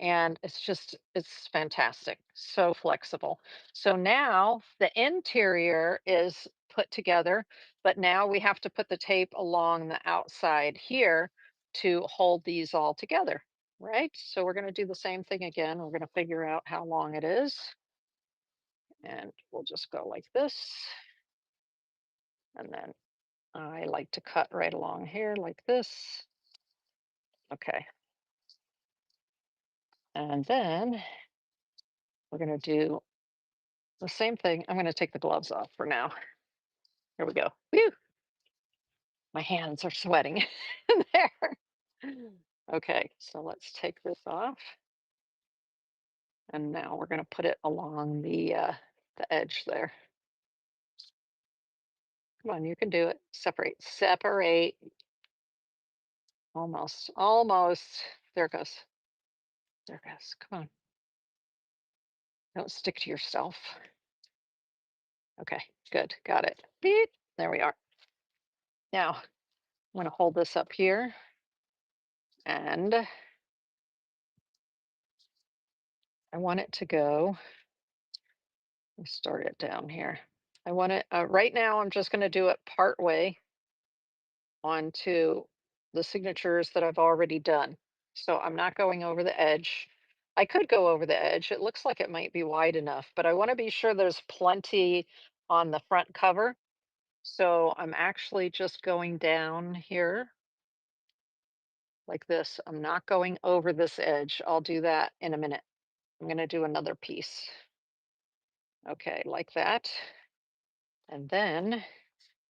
and it's fantastic, so flexible. So now the interior is put together, but now we have to put the tape along the outside here to hold these all together, right? So we're going to do the same thing again. We're going to figure out how long it is, and we'll just go like this, and then I like to cut right along here like this. Okay. And then we're going to do the same thing. I'm going to take the gloves off for now. Here we go. Whew, my hands are sweating in there. Okay, so let's take this off. And now we're going to put it along the edge there. Come on, you can do it. Separate, separate. Almost, almost. There it goes. There it goes. Come on. Don't stick to yourself. Okay, good. Got it. Beep. There we are. Now, I'm going to hold this up here and I want it to go. Let's start it down here. I want it right now. I'm just going to do it part way onto the signatures that I've already done. So I'm not going over the edge. I could go over the edge. It looks like it might be wide enough, but I want to be sure there's plenty on the front cover. So I'm actually just going down here like this. I'm not going over this edge. I'll do that in a minute. I'm going to do another piece. Okay, like that. And then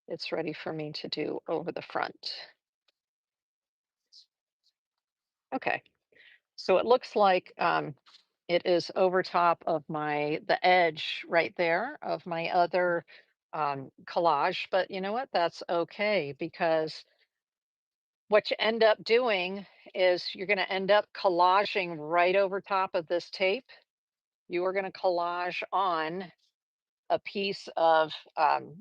it's ready for me to do over the front. Okay, so it looks like it is over top of the edge right there of my other collage, but you know what? That's okay because what you end up doing is you're going to end up collaging right over top of this tape. You are going to collage on a piece of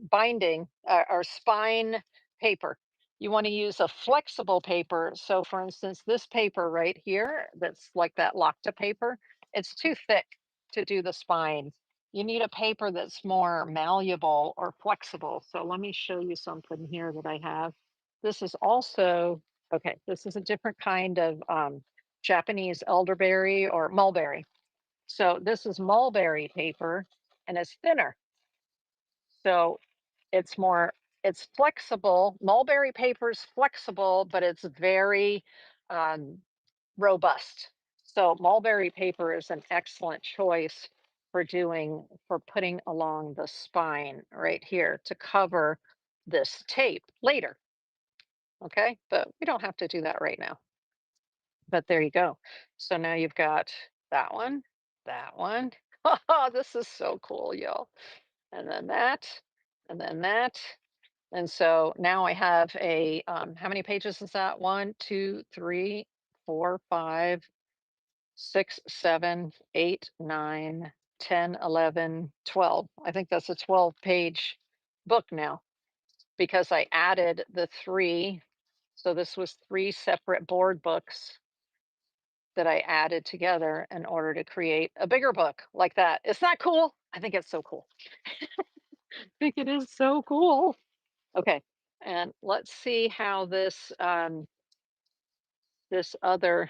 binding or spine paper. You want to use a flexible paper. So, for instance, this paper right here, that's like that Locta paper, it's too thick to do the spine. You need a paper that's more malleable or flexible. So, let me show you something here that I have. This is also, okay, this is a different kind of Japanese elderberry or mulberry. So, this is mulberry paper and it's thinner. So it's flexible. Mulberry paper is flexible, but it's very um, robust. So mulberry paper is an excellent choice for putting along the spine right here to cover this tape later. Okay, but we don't have to do that right now. But there you go. So now you've got that one, that one. Oh, this is so cool, y'all. And then that, and then that. And so now I have a, how many pages is that? One, two, three, four, five, six, seven, eight, nine, 10, 11, 12. I think that's a 12-page book now because I added the three. So this was three separate board books that I added together in order to create a bigger book like that. Is that cool? I think it's so cool. I think it is so cool. Okay. And let's see how this other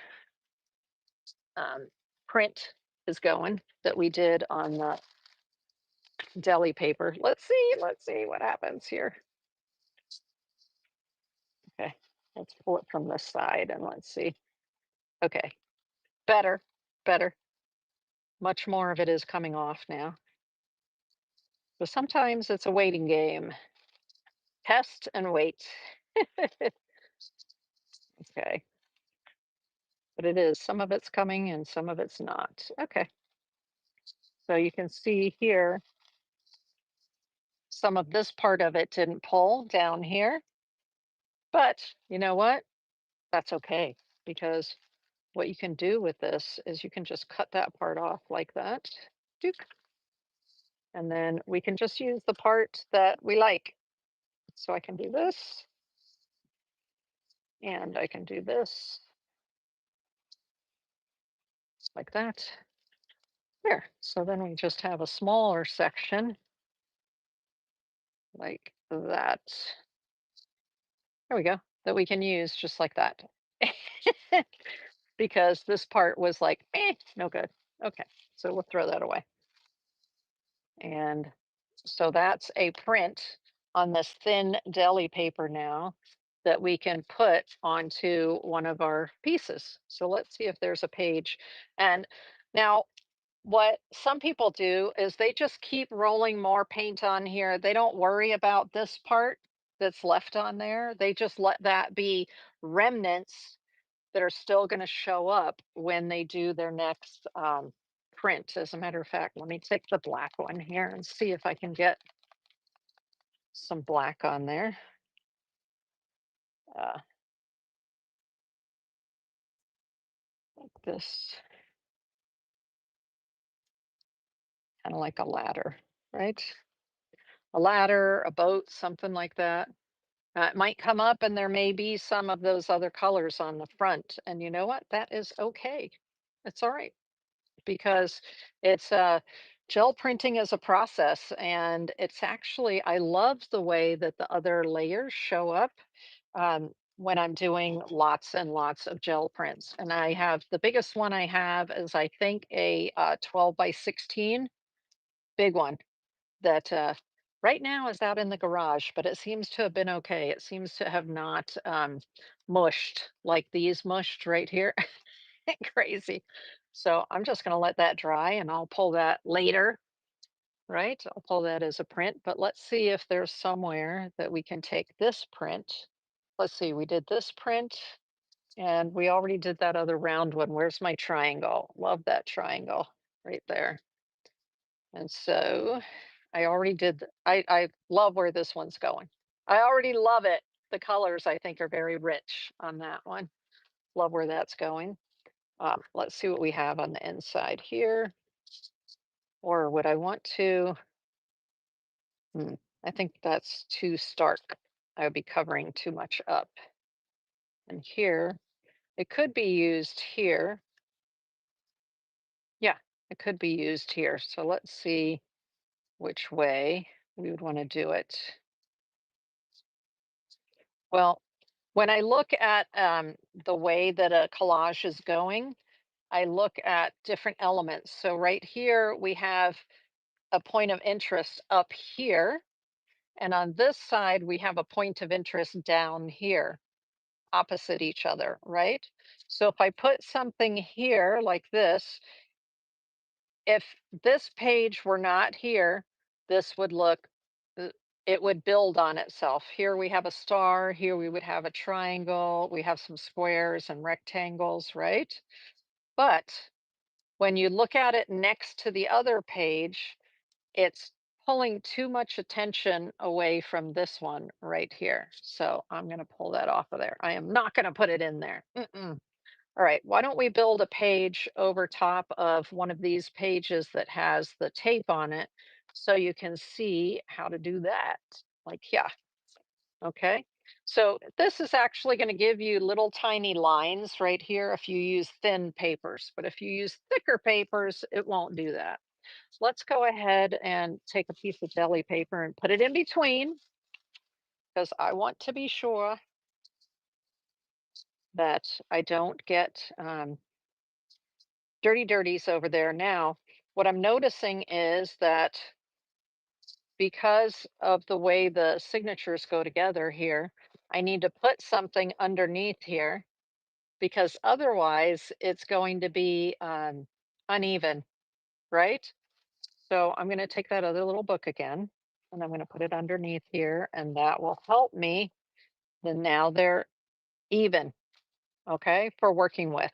um, print is going that we did on the deli paper. Let's see what happens here. Okay, let's pull it from this side and let's see. Okay, better, better. Much more of it is coming off now. But sometimes it's a waiting game. Test and wait. Okay, but it is. Some of it's coming and some of it's not. Okay, so you can see here, some of this part of it didn't pull down here. But you know what? That's okay because what you can do with this is you can just cut that part off like that. Dook. And then we can just use the part that we like. So I can do this and I can do this like that. There. So then we just have a smaller section like that. There we go. That we can use just like that. Because this part was like, no good. Okay. So we'll throw that away. And so that's a print on this thin deli paper now that we can put onto one of our pieces. So let's see if there's a page. And now what some people do is they just keep rolling more paint on here. They don't worry about this part that's left on there. They just let that be remnants that are still going to show up when they do their next print. As a matter of fact, let me take the black one here and see if I can get some black on there. Uh, like this, kind of like a ladder, right? A ladder, a boat, something like that. It might come up and there may be some of those other colors on the front. And you know what? That is okay. It's all right because it's gel printing is a process and it's actually, I love the way that the other layers show up when I'm doing lots and lots of gel prints. And I have the biggest one I have is I think a 12 by 16 big one that right now is out in the garage, but it seems to have been okay. It seems to have not mushed like these mushed right here. Crazy. So I'm just going to let that dry and I'll pull that later, right? I'll pull that as a print, but let's see if there's somewhere that we can take this print. Let's see, we did this print and we already did that other round one. Where's my triangle? Love that triangle right there. And so I already did, I love where this one's going. I already love it. The colors I think are very rich on that one. Love where that's going. Let's see what we have on the inside here. Or would I want to? I think that's too stark. I would be covering too much up. And here, it could be used here. Yeah, it could be used here. So let's see which way we would want to do it. Well, when I look at the way that a collage is going, I look at different elements. So right here, we have a point of interest up here. And on this side, we have a point of interest down here, opposite each other, right? So if I put something here like this, if this page were not here, this would look, uh, it would build on itself. Here we have a star, here we would have a triangle, we have some squares and rectangles, right? But when you look at it next to the other page, it's pulling too much attention away from this one right here. So I'm going to pull that off of there. I am not going to put it in there. Mm-mm. All right, why don't we build a page over top of one of these pages that has the tape on it so you can see how to do that. Like, yeah, okay. So this is actually going to give you little tiny lines right here if you use thin papers, but if you use thicker papers, it won't do that. So let's go ahead and take a piece of deli paper and put it in between because I want to be sure that I don't get dirties over there. Now, what I'm noticing is that because of the way the signatures go together here, I need to put something underneath here because otherwise it's going to be uneven, right? So I'm going to take that other little book again and I'm going to put it underneath here and that will help me. Then now they're even, okay, for working with.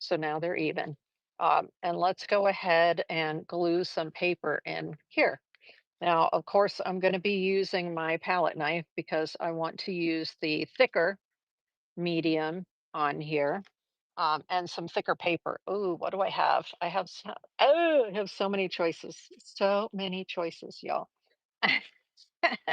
So now they're even. And let's go ahead and glue some paper in here. Now, of course, I'm going to be using my palette knife because I want to use the thicker medium on here and some thicker paper. Oh, what do I have? I have so many choices. So many choices, y'all. I'm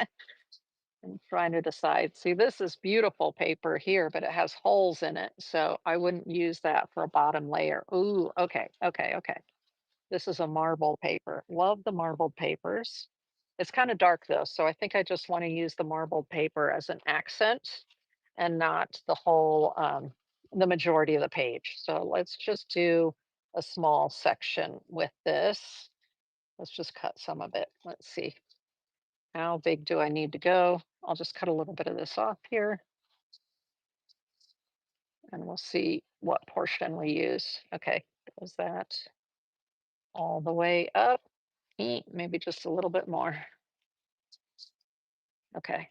trying to decide. See, this is beautiful paper here, but it has holes in it. So I wouldn't use that for a bottom layer. Ooh, okay, okay, okay. This is a marble paper. Love the marbled papers. It's kind of dark though, so I think I just want to use the marbled paper as an accent and not the majority of the page. So let's just do a small section with this. Let's just cut some of it. Let's see. How big do I need to go? I'll just cut a little bit of this off here and we'll see what portion we use. Okay, goes that all the way up. Maybe just a little bit more. Okay.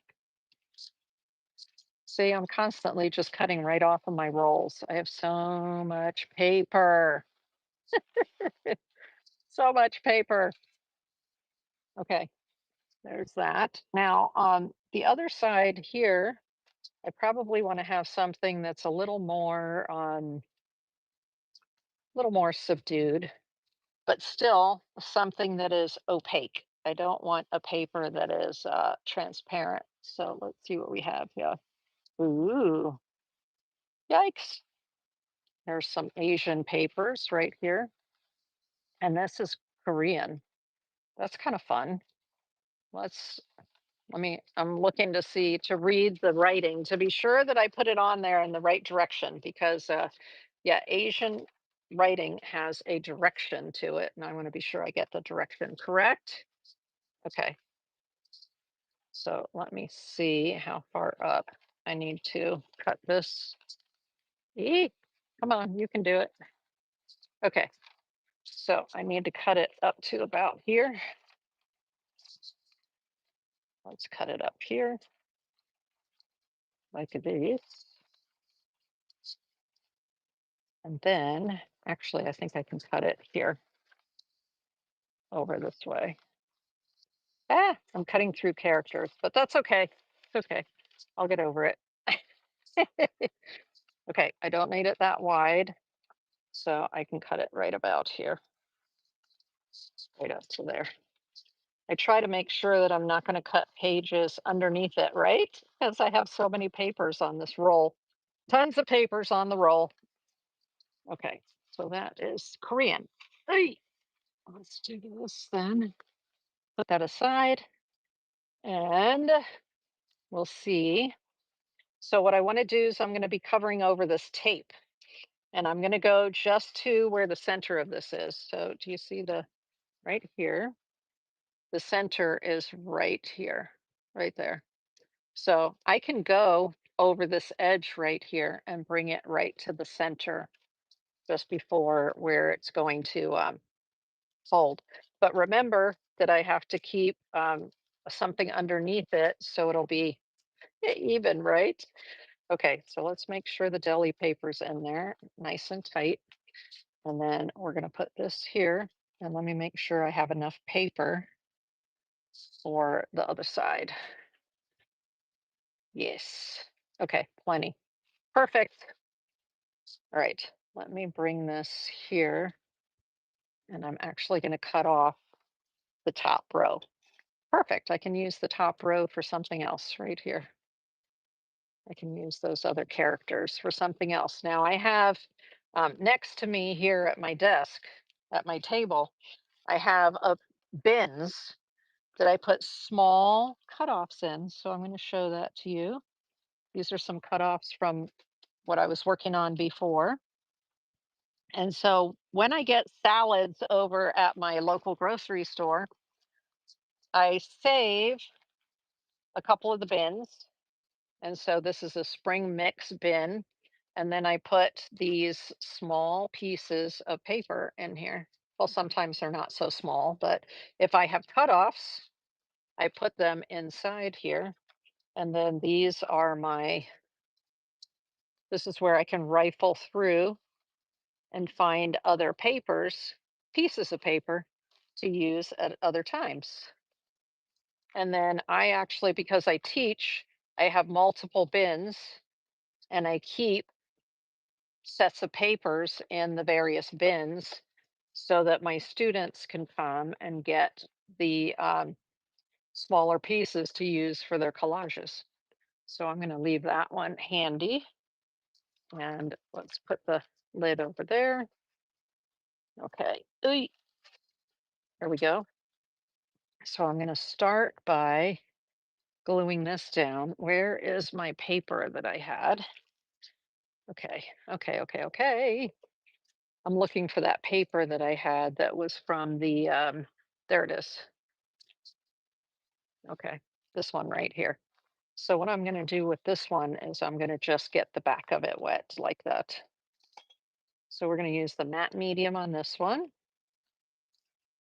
See, I'm constantly just cutting right off of my rolls. I have so much paper. So much paper. Okay, there's that. Now, on the other side here, I probably want to have something that's a little more subdued, but still something that is opaque. I don't want a paper that is transparent. So let's see what we have here. Ooh, yikes. There's some Asian papers right here. And this is Korean. That's kind of fun. Let's I'm looking to see to read the writing to be sure that I put it on there in the right direction because yeah, Asian writing has a direction to it and I want to be sure I get the direction correct. Okay. So let me see how far up I need to cut this. Eee, come on, you can do it. Okay. So I need to cut it up to about here. Let's cut it up here like this. And then, actually, I think I can cut it here over this way. I'm cutting through characters, but that's okay. It's okay. I'll get over it. Okay, I don't need it that wide, so I can cut it right about here, right up to there. I try to make sure that I'm not going to cut pages underneath it, right? Because I have so many papers on this roll. Tons of papers on the roll. Okay, so that is Korean. Hey, let's do this then. Put that aside and we'll see. So what I want to do is I'm going to be covering over this tape and I'm going to go just to where the center of this is. So do you see the right here? The center is right here, right there. So I can go over this edge right here and bring it right to the center just before where it's going to fold. But remember that I have to keep something underneath it so it'll be even, right? Okay, so let's make sure the deli paper's in there nice and tight. And then we're going to put this here. And let me make sure I have enough paper or the other side. Yes. Okay, plenty. Perfect. All right, let me bring this here, and I'm actually going to cut off the top row. Perfect. I can use the top row for something else right here. I can use those other characters for something else. Now I have next to me here at my desk, at my table, I have a bins that I put small cutoffs in. So I'm going to show that to you. These are some cutoffs from what I was working on before. And so when I get salads over at my local grocery store, I save a couple of the bins. And so this is a spring mix bin. And then I put these small pieces of paper in here. Well, sometimes they're not so small, but if I have cutoffs, I put them inside here. And then these are this is where I can rifle through and find other papers, pieces of paper to use at other times. And then I actually, because I teach, I have multiple bins and I keep sets of papers in the various bins so that my students can come and get the smaller pieces to use for their collages. So I'm going to leave that one handy. And let's put the lid over there. Okay. Ooh, there we go. So I'm going to start by gluing this down. Where is my paper that I had? Okay, okay. I'm looking for that paper that I had that was from the, there it is. Okay, this one right here. So what I'm going to do with this one is I'm going to just get the back of it wet like that. So we're going to use the matte medium on this one.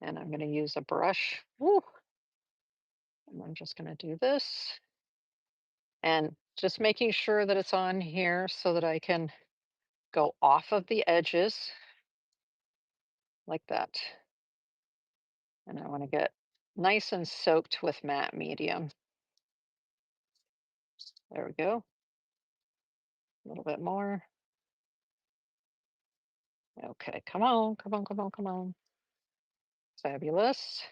And I'm going to use a brush. Woo, and I'm just going to do this. And just making sure that it's on here so that I can go off of the edges like that. And I want to get nice and soaked with matte medium. There we go. A little bit more. Okay, come on. Fabulous.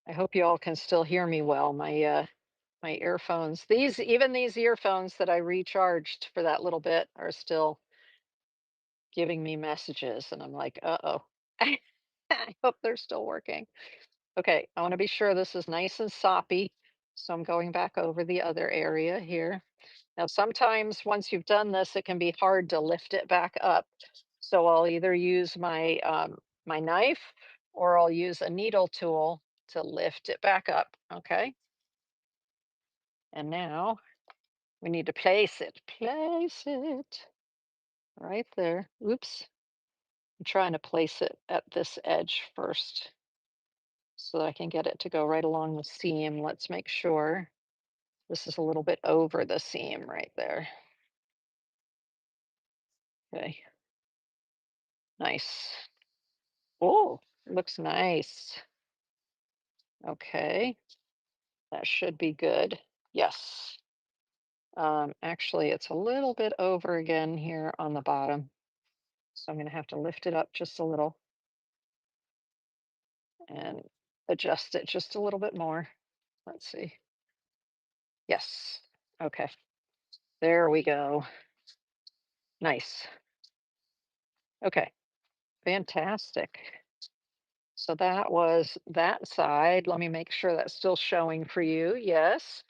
I hope you all can still hear me well. My earphones, these earphones that I recharged for that little bit are still giving me messages and I'm like, "Uh-oh." I hope they're still working. Okay, I want to be sure this is nice and soppy. So I'm going back over the other area here. Now, sometimes once you've done this, it can be hard to lift it back up. So I'll either use my knife or I'll use a needle tool to lift it back up. Okay. And now we need to place it. Place it right there. Oops. I'm trying to place it at this edge first so that I can get it to go right along the seam. Let's make sure this is a little bit over the seam right there. Okay. Nice. Oh, looks nice. Okay, that should be good. Yes. Actually, it's a little bit over again here on the bottom. So I'm going to have to lift it up just a little and adjust it just a little bit more. Let's see. Yes. Okay. There we go. Nice. Okay. Fantastic. So that was that side. Let me make sure that's still showing for you. Yes.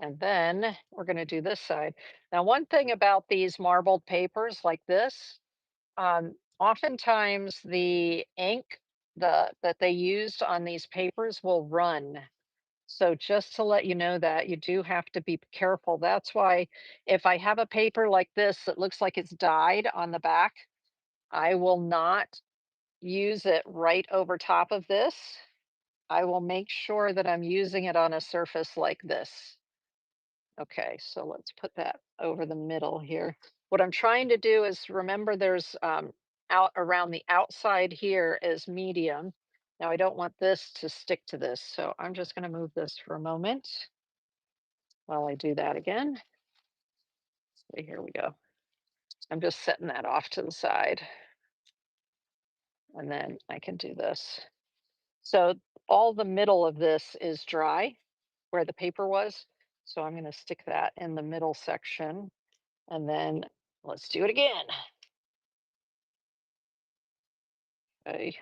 And then we're going to do this side. Now, one thing about these marbled papers like this, oftentimes the ink that they used on these papers will run. So just to let you know that you do have to be careful. That's why if I have a paper like this that looks like it's dyed on the back, I will not use it right over top of this. I will make sure that I'm using it on a surface like this. Okay, so let's put that over the middle here. What I'm trying to do is remember there's out around the outside here is medium. Now I don't want this to stick to this, so I'm just going to move this for a moment while I do that again. Okay, here we go. I'm just setting that off to the side, and then I can do this. So all the middle of this is dry where the paper was. So I'm going to stick that in the middle section, and then let's do it again. Okay,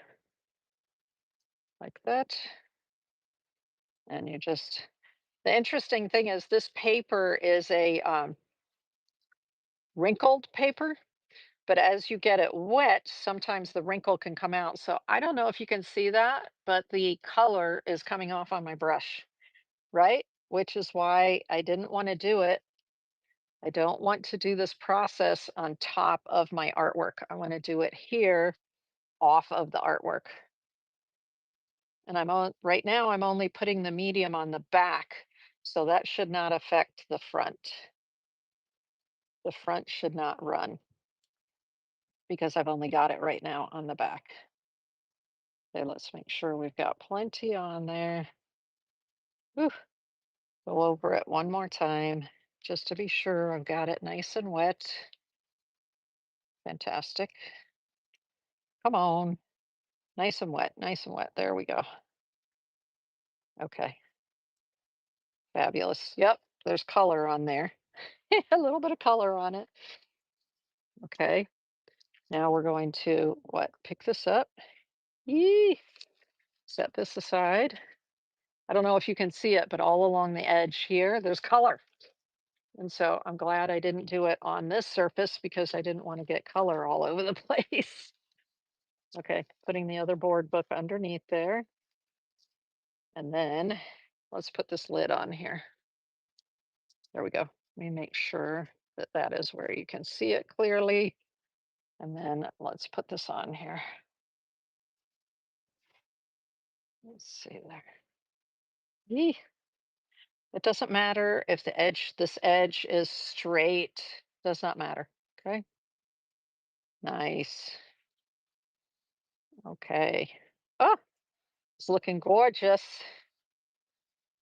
like that. And you just, the interesting thing is this paper is a wrinkled paper, but as you get it wet, sometimes the wrinkle can come out. So I don't know if you can see that, but the color is coming off on my brush, right? Which is why I didn't want to do it. I don't want to do this process on top of my artwork. I want to do it here off of the artwork. And I'm on right now, I'm only putting the medium on the back, so that should not affect the front. The front should not run because I've only got it right now on the back. Okay, let's make sure we've got plenty on there. Whew. Go over it one more time just to be sure I've got it nice and wet. Fantastic. Come on. Nice and wet, nice and wet. There we go. Okay, fabulous. Yep, there's color on there. A little bit of color on it. Okay, now we're going to what? Pick this up. Yee! Set this aside. I don't know if you can see it, but all along the edge here, there's color. And so I'm glad I didn't do it on this surface because I didn't want to get color all over the place. Okay, putting the other board book underneath there. And then let's put this lid on here. There we go. Let me make sure that that is where you can see it clearly. And then let's put this on here. Let's see there. Yee. It doesn't matter if this edge is straight, does not matter. Okay. Nice. Okay. Oh, it's looking gorgeous.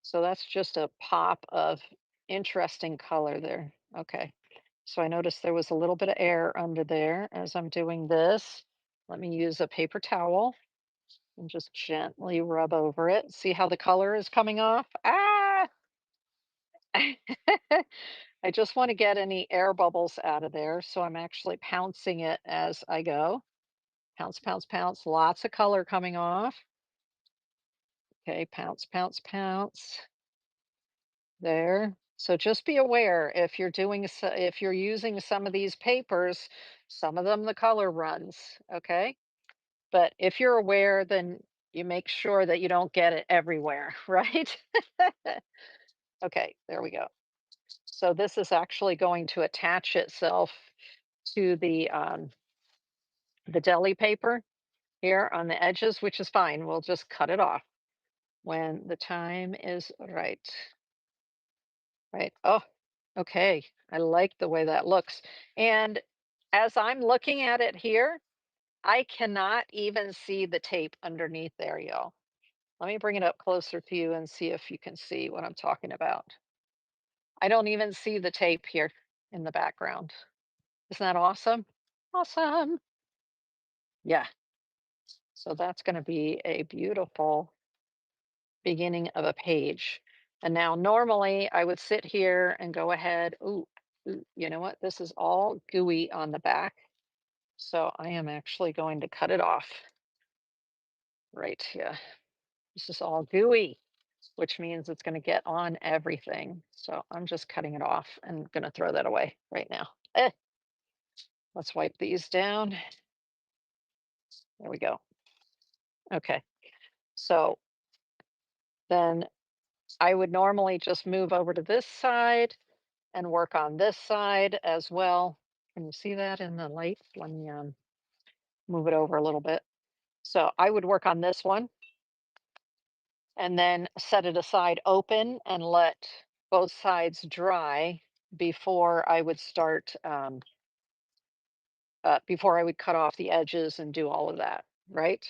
So that's just a pop of interesting color there. Okay. So I noticed there was a little bit of air under there as I'm doing this. Let me use a paper towel and just gently rub over it. See how the color is coming off? Ah! I just want to get any air bubbles out of there. So I'm actually pouncing it as I go. Pounce, pounce, pounce. Lots of color coming off. Okay, pounce, pounce, pounce. There. So just be aware if you're if you're using some of these papers, some of them the color runs, okay? But if you're aware, then you make sure that you don't get it everywhere, right? Okay, there we go. So this is actually going to attach itself to the deli paper here on the edges, which is fine. We'll just cut it off when the time is right. Right. Oh, okay. I like the way that looks. And as I'm looking at it here, I cannot even see the tape underneath there, y'all. Let me bring it up closer to you and see if you can see what I'm talking about. I don't even see the tape here in the background. Isn't that awesome? Awesome. Yeah. So that's going to be a beautiful beginning of a page. And now normally I would sit here and go ahead. Ooh, ooh, you know what? This is all gooey on the back. So I am actually going to cut it off right here. This is all gooey, which means it's going to get on everything. So I'm just cutting it off and going to throw that away right now. Let's wipe these down. There we go. Okay. So then I would normally just move over to this side and work on this side as well. Can you see that in the light? Let me move it over a little bit. So I would work on this one and then set it aside open and let both sides dry before I would start, before I would cut off the edges and do all of that, right?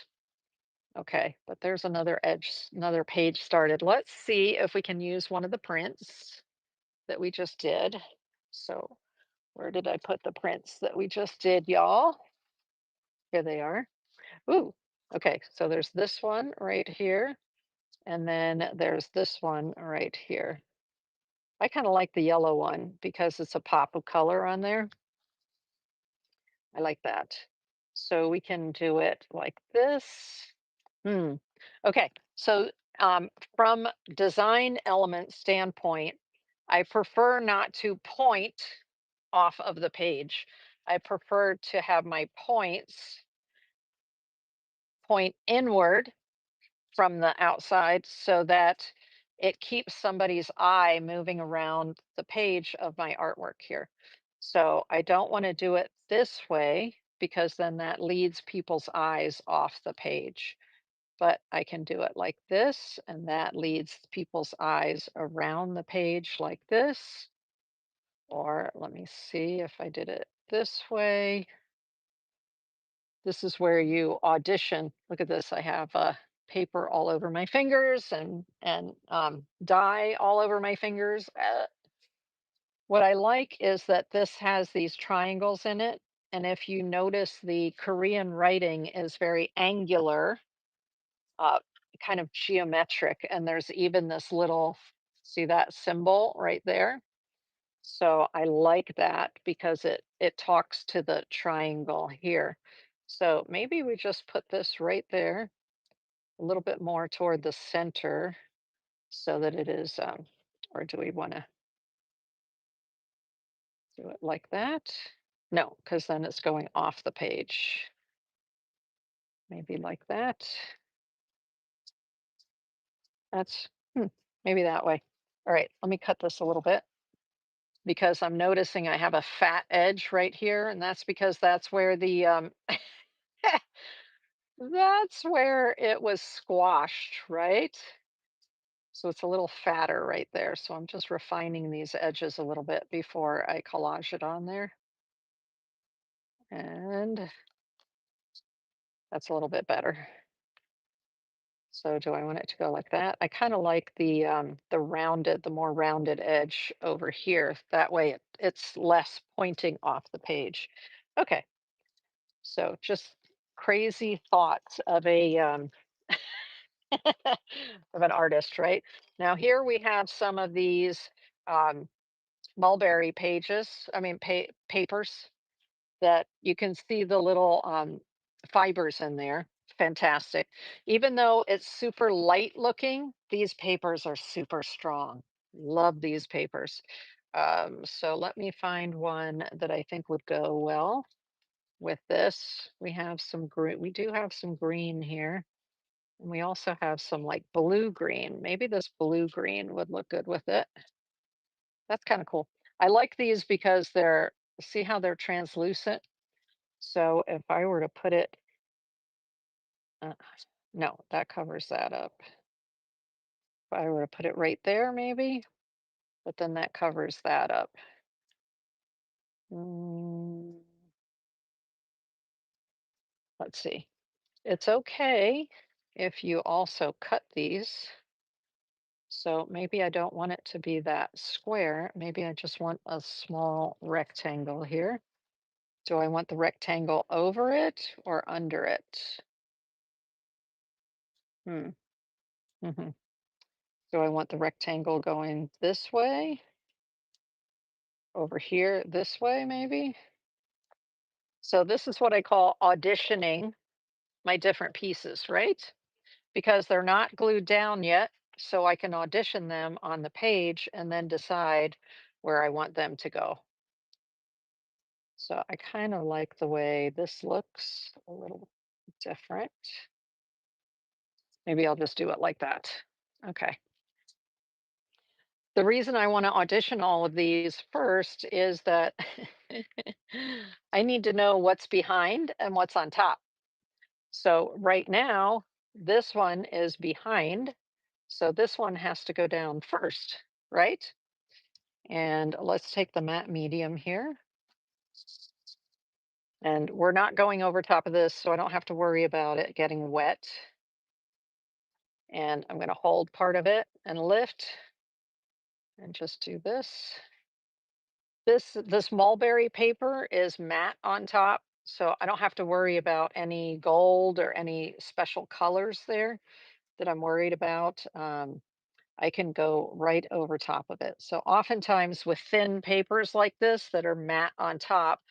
Okay, but there's another edge, another page started. Let's see if we can use one of the prints that we just did. So where did I put the prints that we just did, y'all? Here they are. Ooh, okay, so there's this one right here, and then there's this one right here. I kind of like the yellow one because it's a pop of color on there. I like that. So we can do it like this. Hmm. Okay, so from design element standpoint, I prefer not to point off of the page. I prefer to have my points point inward from the outside so that it keeps somebody's eye moving around the page of my artwork here. So I don't want to do it this way because then that leads people's eyes off the page. But I can do it like this, and that leads people's eyes around the page like this. Or let me see if I did it this way. This is where you audition. Look at this. I have paper all over my fingers and dye all over my fingers. What I like is that this has these triangles in it. And if you notice, the Korean writing is very angular, uh, kind of geometric. And there's even this little, see that symbol right there? So I like that because it talks to the triangle here. So maybe we just put this right there, a little bit more toward the center so that it is, or do we want to do it like that? No, because then it's going off the page. Maybe like that. That's, maybe that way. All right, let me cut this a little bit because I'm noticing I have a fat edge right here, and that's because that's where the that's where it was squashed, right? So it's a little fatter right there. So I'm just refining these edges a little bit before I collage it on there. And that's a little bit better. So do I want it to go like that? I kind of like the rounded, the more rounded edge over here. That way it's less pointing off the page. Okay, so just crazy thoughts of a of an artist, right? Now here we have some of these um, mulberry pages, I mean papers that you can see the little fibers in there. Fantastic. Even though it's super light looking, these papers are super strong. Love these papers. So let me find one that I think would go well with this. We have some green, we do have some green here. And we also have some like blue green. Maybe this blue green would look good with it. That's kind of cool. I like these because they're, see how they're translucent? So if I were to put it, uh, no, that covers that up. If I were to put it right there, maybe, but then that covers that up. Mm, let's see. It's okay if you also cut these. So maybe I don't want it to be that square. Maybe I just want a small rectangle here. Do I want the rectangle over it or under it? Hmm. hmm Do I want the rectangle going this way? Over here, this way, maybe? So this is what I call auditioning my different pieces, right? Because they're not glued down yet, so I can audition them on the page and then decide where I want them to go. So I kind of like the way this looks a little different. Maybe I'll just do it like that. Okay. The reason I want to audition all of these first is that I need to know what's behind and what's on top. So right now, this one is behind. So this one has to go down first, right? And let's take the matte medium here. And we're not going over top of this, so I don't have to worry about it getting wet. And I'm going to hold part of it and lift and just do this. This mulberry paper is matte on top, so I don't have to worry about any gold or any special colors there that I'm worried about. I can go right over top of it. So oftentimes with thin papers like this that are matte on top,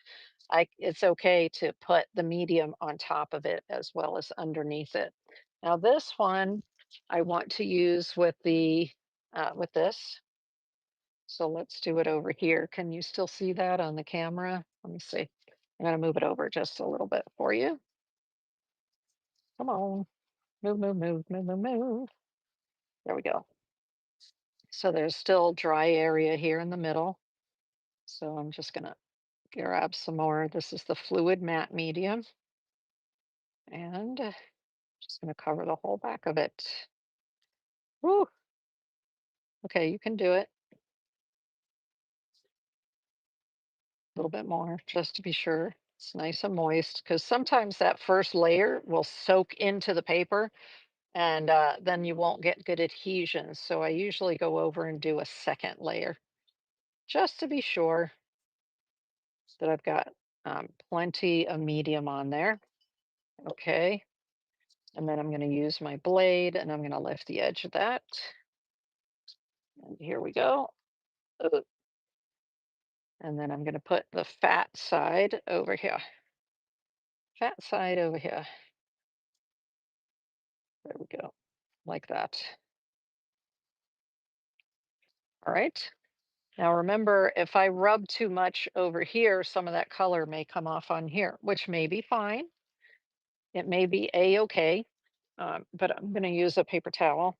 it's okay to put the medium on top of it as well as underneath it. Now this one I want to use with the with this. So let's do it over here. Can you still see that on the camera? Let me see. I'm going to move it over just a little bit for you. Come on. Move, move, move, move, move, move. There we go. So there's still dry area here in the middle. So I'm just going to grab some more. This is the fluid matte medium. And just going to cover the whole back of it. Woo. Okay, you can do it. A little bit more just to be sure. It's nice and moist because sometimes that first layer will soak into the paper and then you won't get good adhesion. So I usually go over and do a second layer just to be sure that I've got plenty of medium on there. Okay. And then I'm going to use my blade and I'm going to lift the edge of that. And here we go. Uh, And then I'm going to put the fat side over here. Fat side over here. There we go. Like that. All right. Now remember, if I rub too much over here, some of that color may come off on here, which may be fine. It may be a-okay, but I'm going to use a paper towel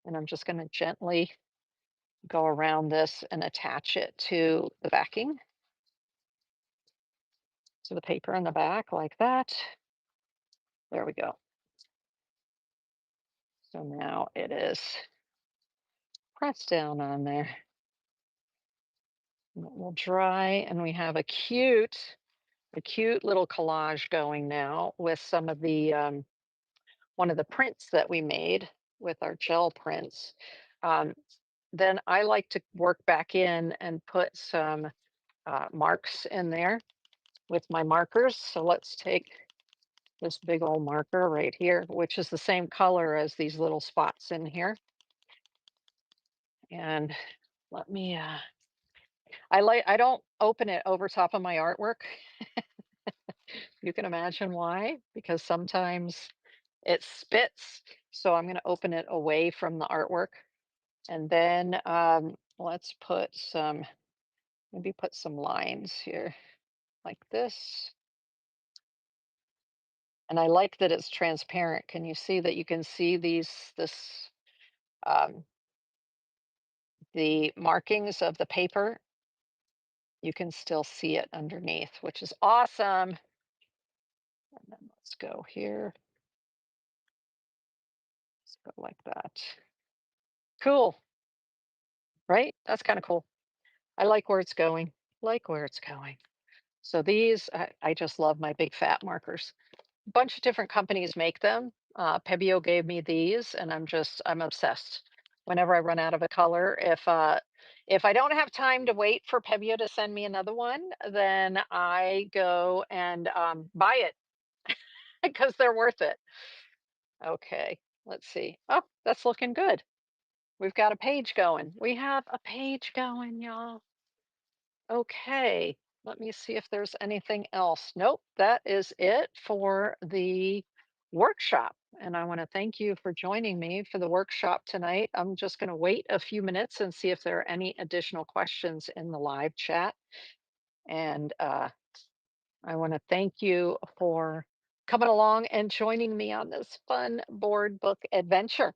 and I'm just going to gently go around this and attach it to the backing, to the paper in the back like that. There we go. So now it is pressed down on there. And it will dry and we have a cute little collage going now with some of the one of the prints that we made with our gel prints. Um, then I like to work back in and put some marks in there with my markers. So let's take this big old marker right here, which is the same color as these little spots in here. And let me, I don't open it over top of my artwork. You can imagine why, because sometimes it spits. So I'm going to open it away from the artwork. And then let's put some, maybe put some lines here like this. And I like that it's transparent. Can you see that you can see um, the markings of the paper? You can still see it underneath, which is awesome. And then let's go here. Let's go like that. Cool, right? That's kind of cool. I like where it's going. Like where it's going. So these, I just love my big fat markers. A bunch of different companies make them. Pebeo gave me these, and I'm obsessed. Whenever I run out of a color, if I don't have time to wait for Pebeo to send me another one, then I go and buy it because they're worth it. Okay, let's see. Oh, that's looking good. We've got a page going. We have a page going, y'all. Okay, let me see if there's anything else. Nope, that is it for the workshop. And I want to thank you for joining me for the workshop tonight. I'm just going to wait a few minutes and see if there are any additional questions in the live chat. And I want to thank you for coming along and joining me on this fun board book adventure.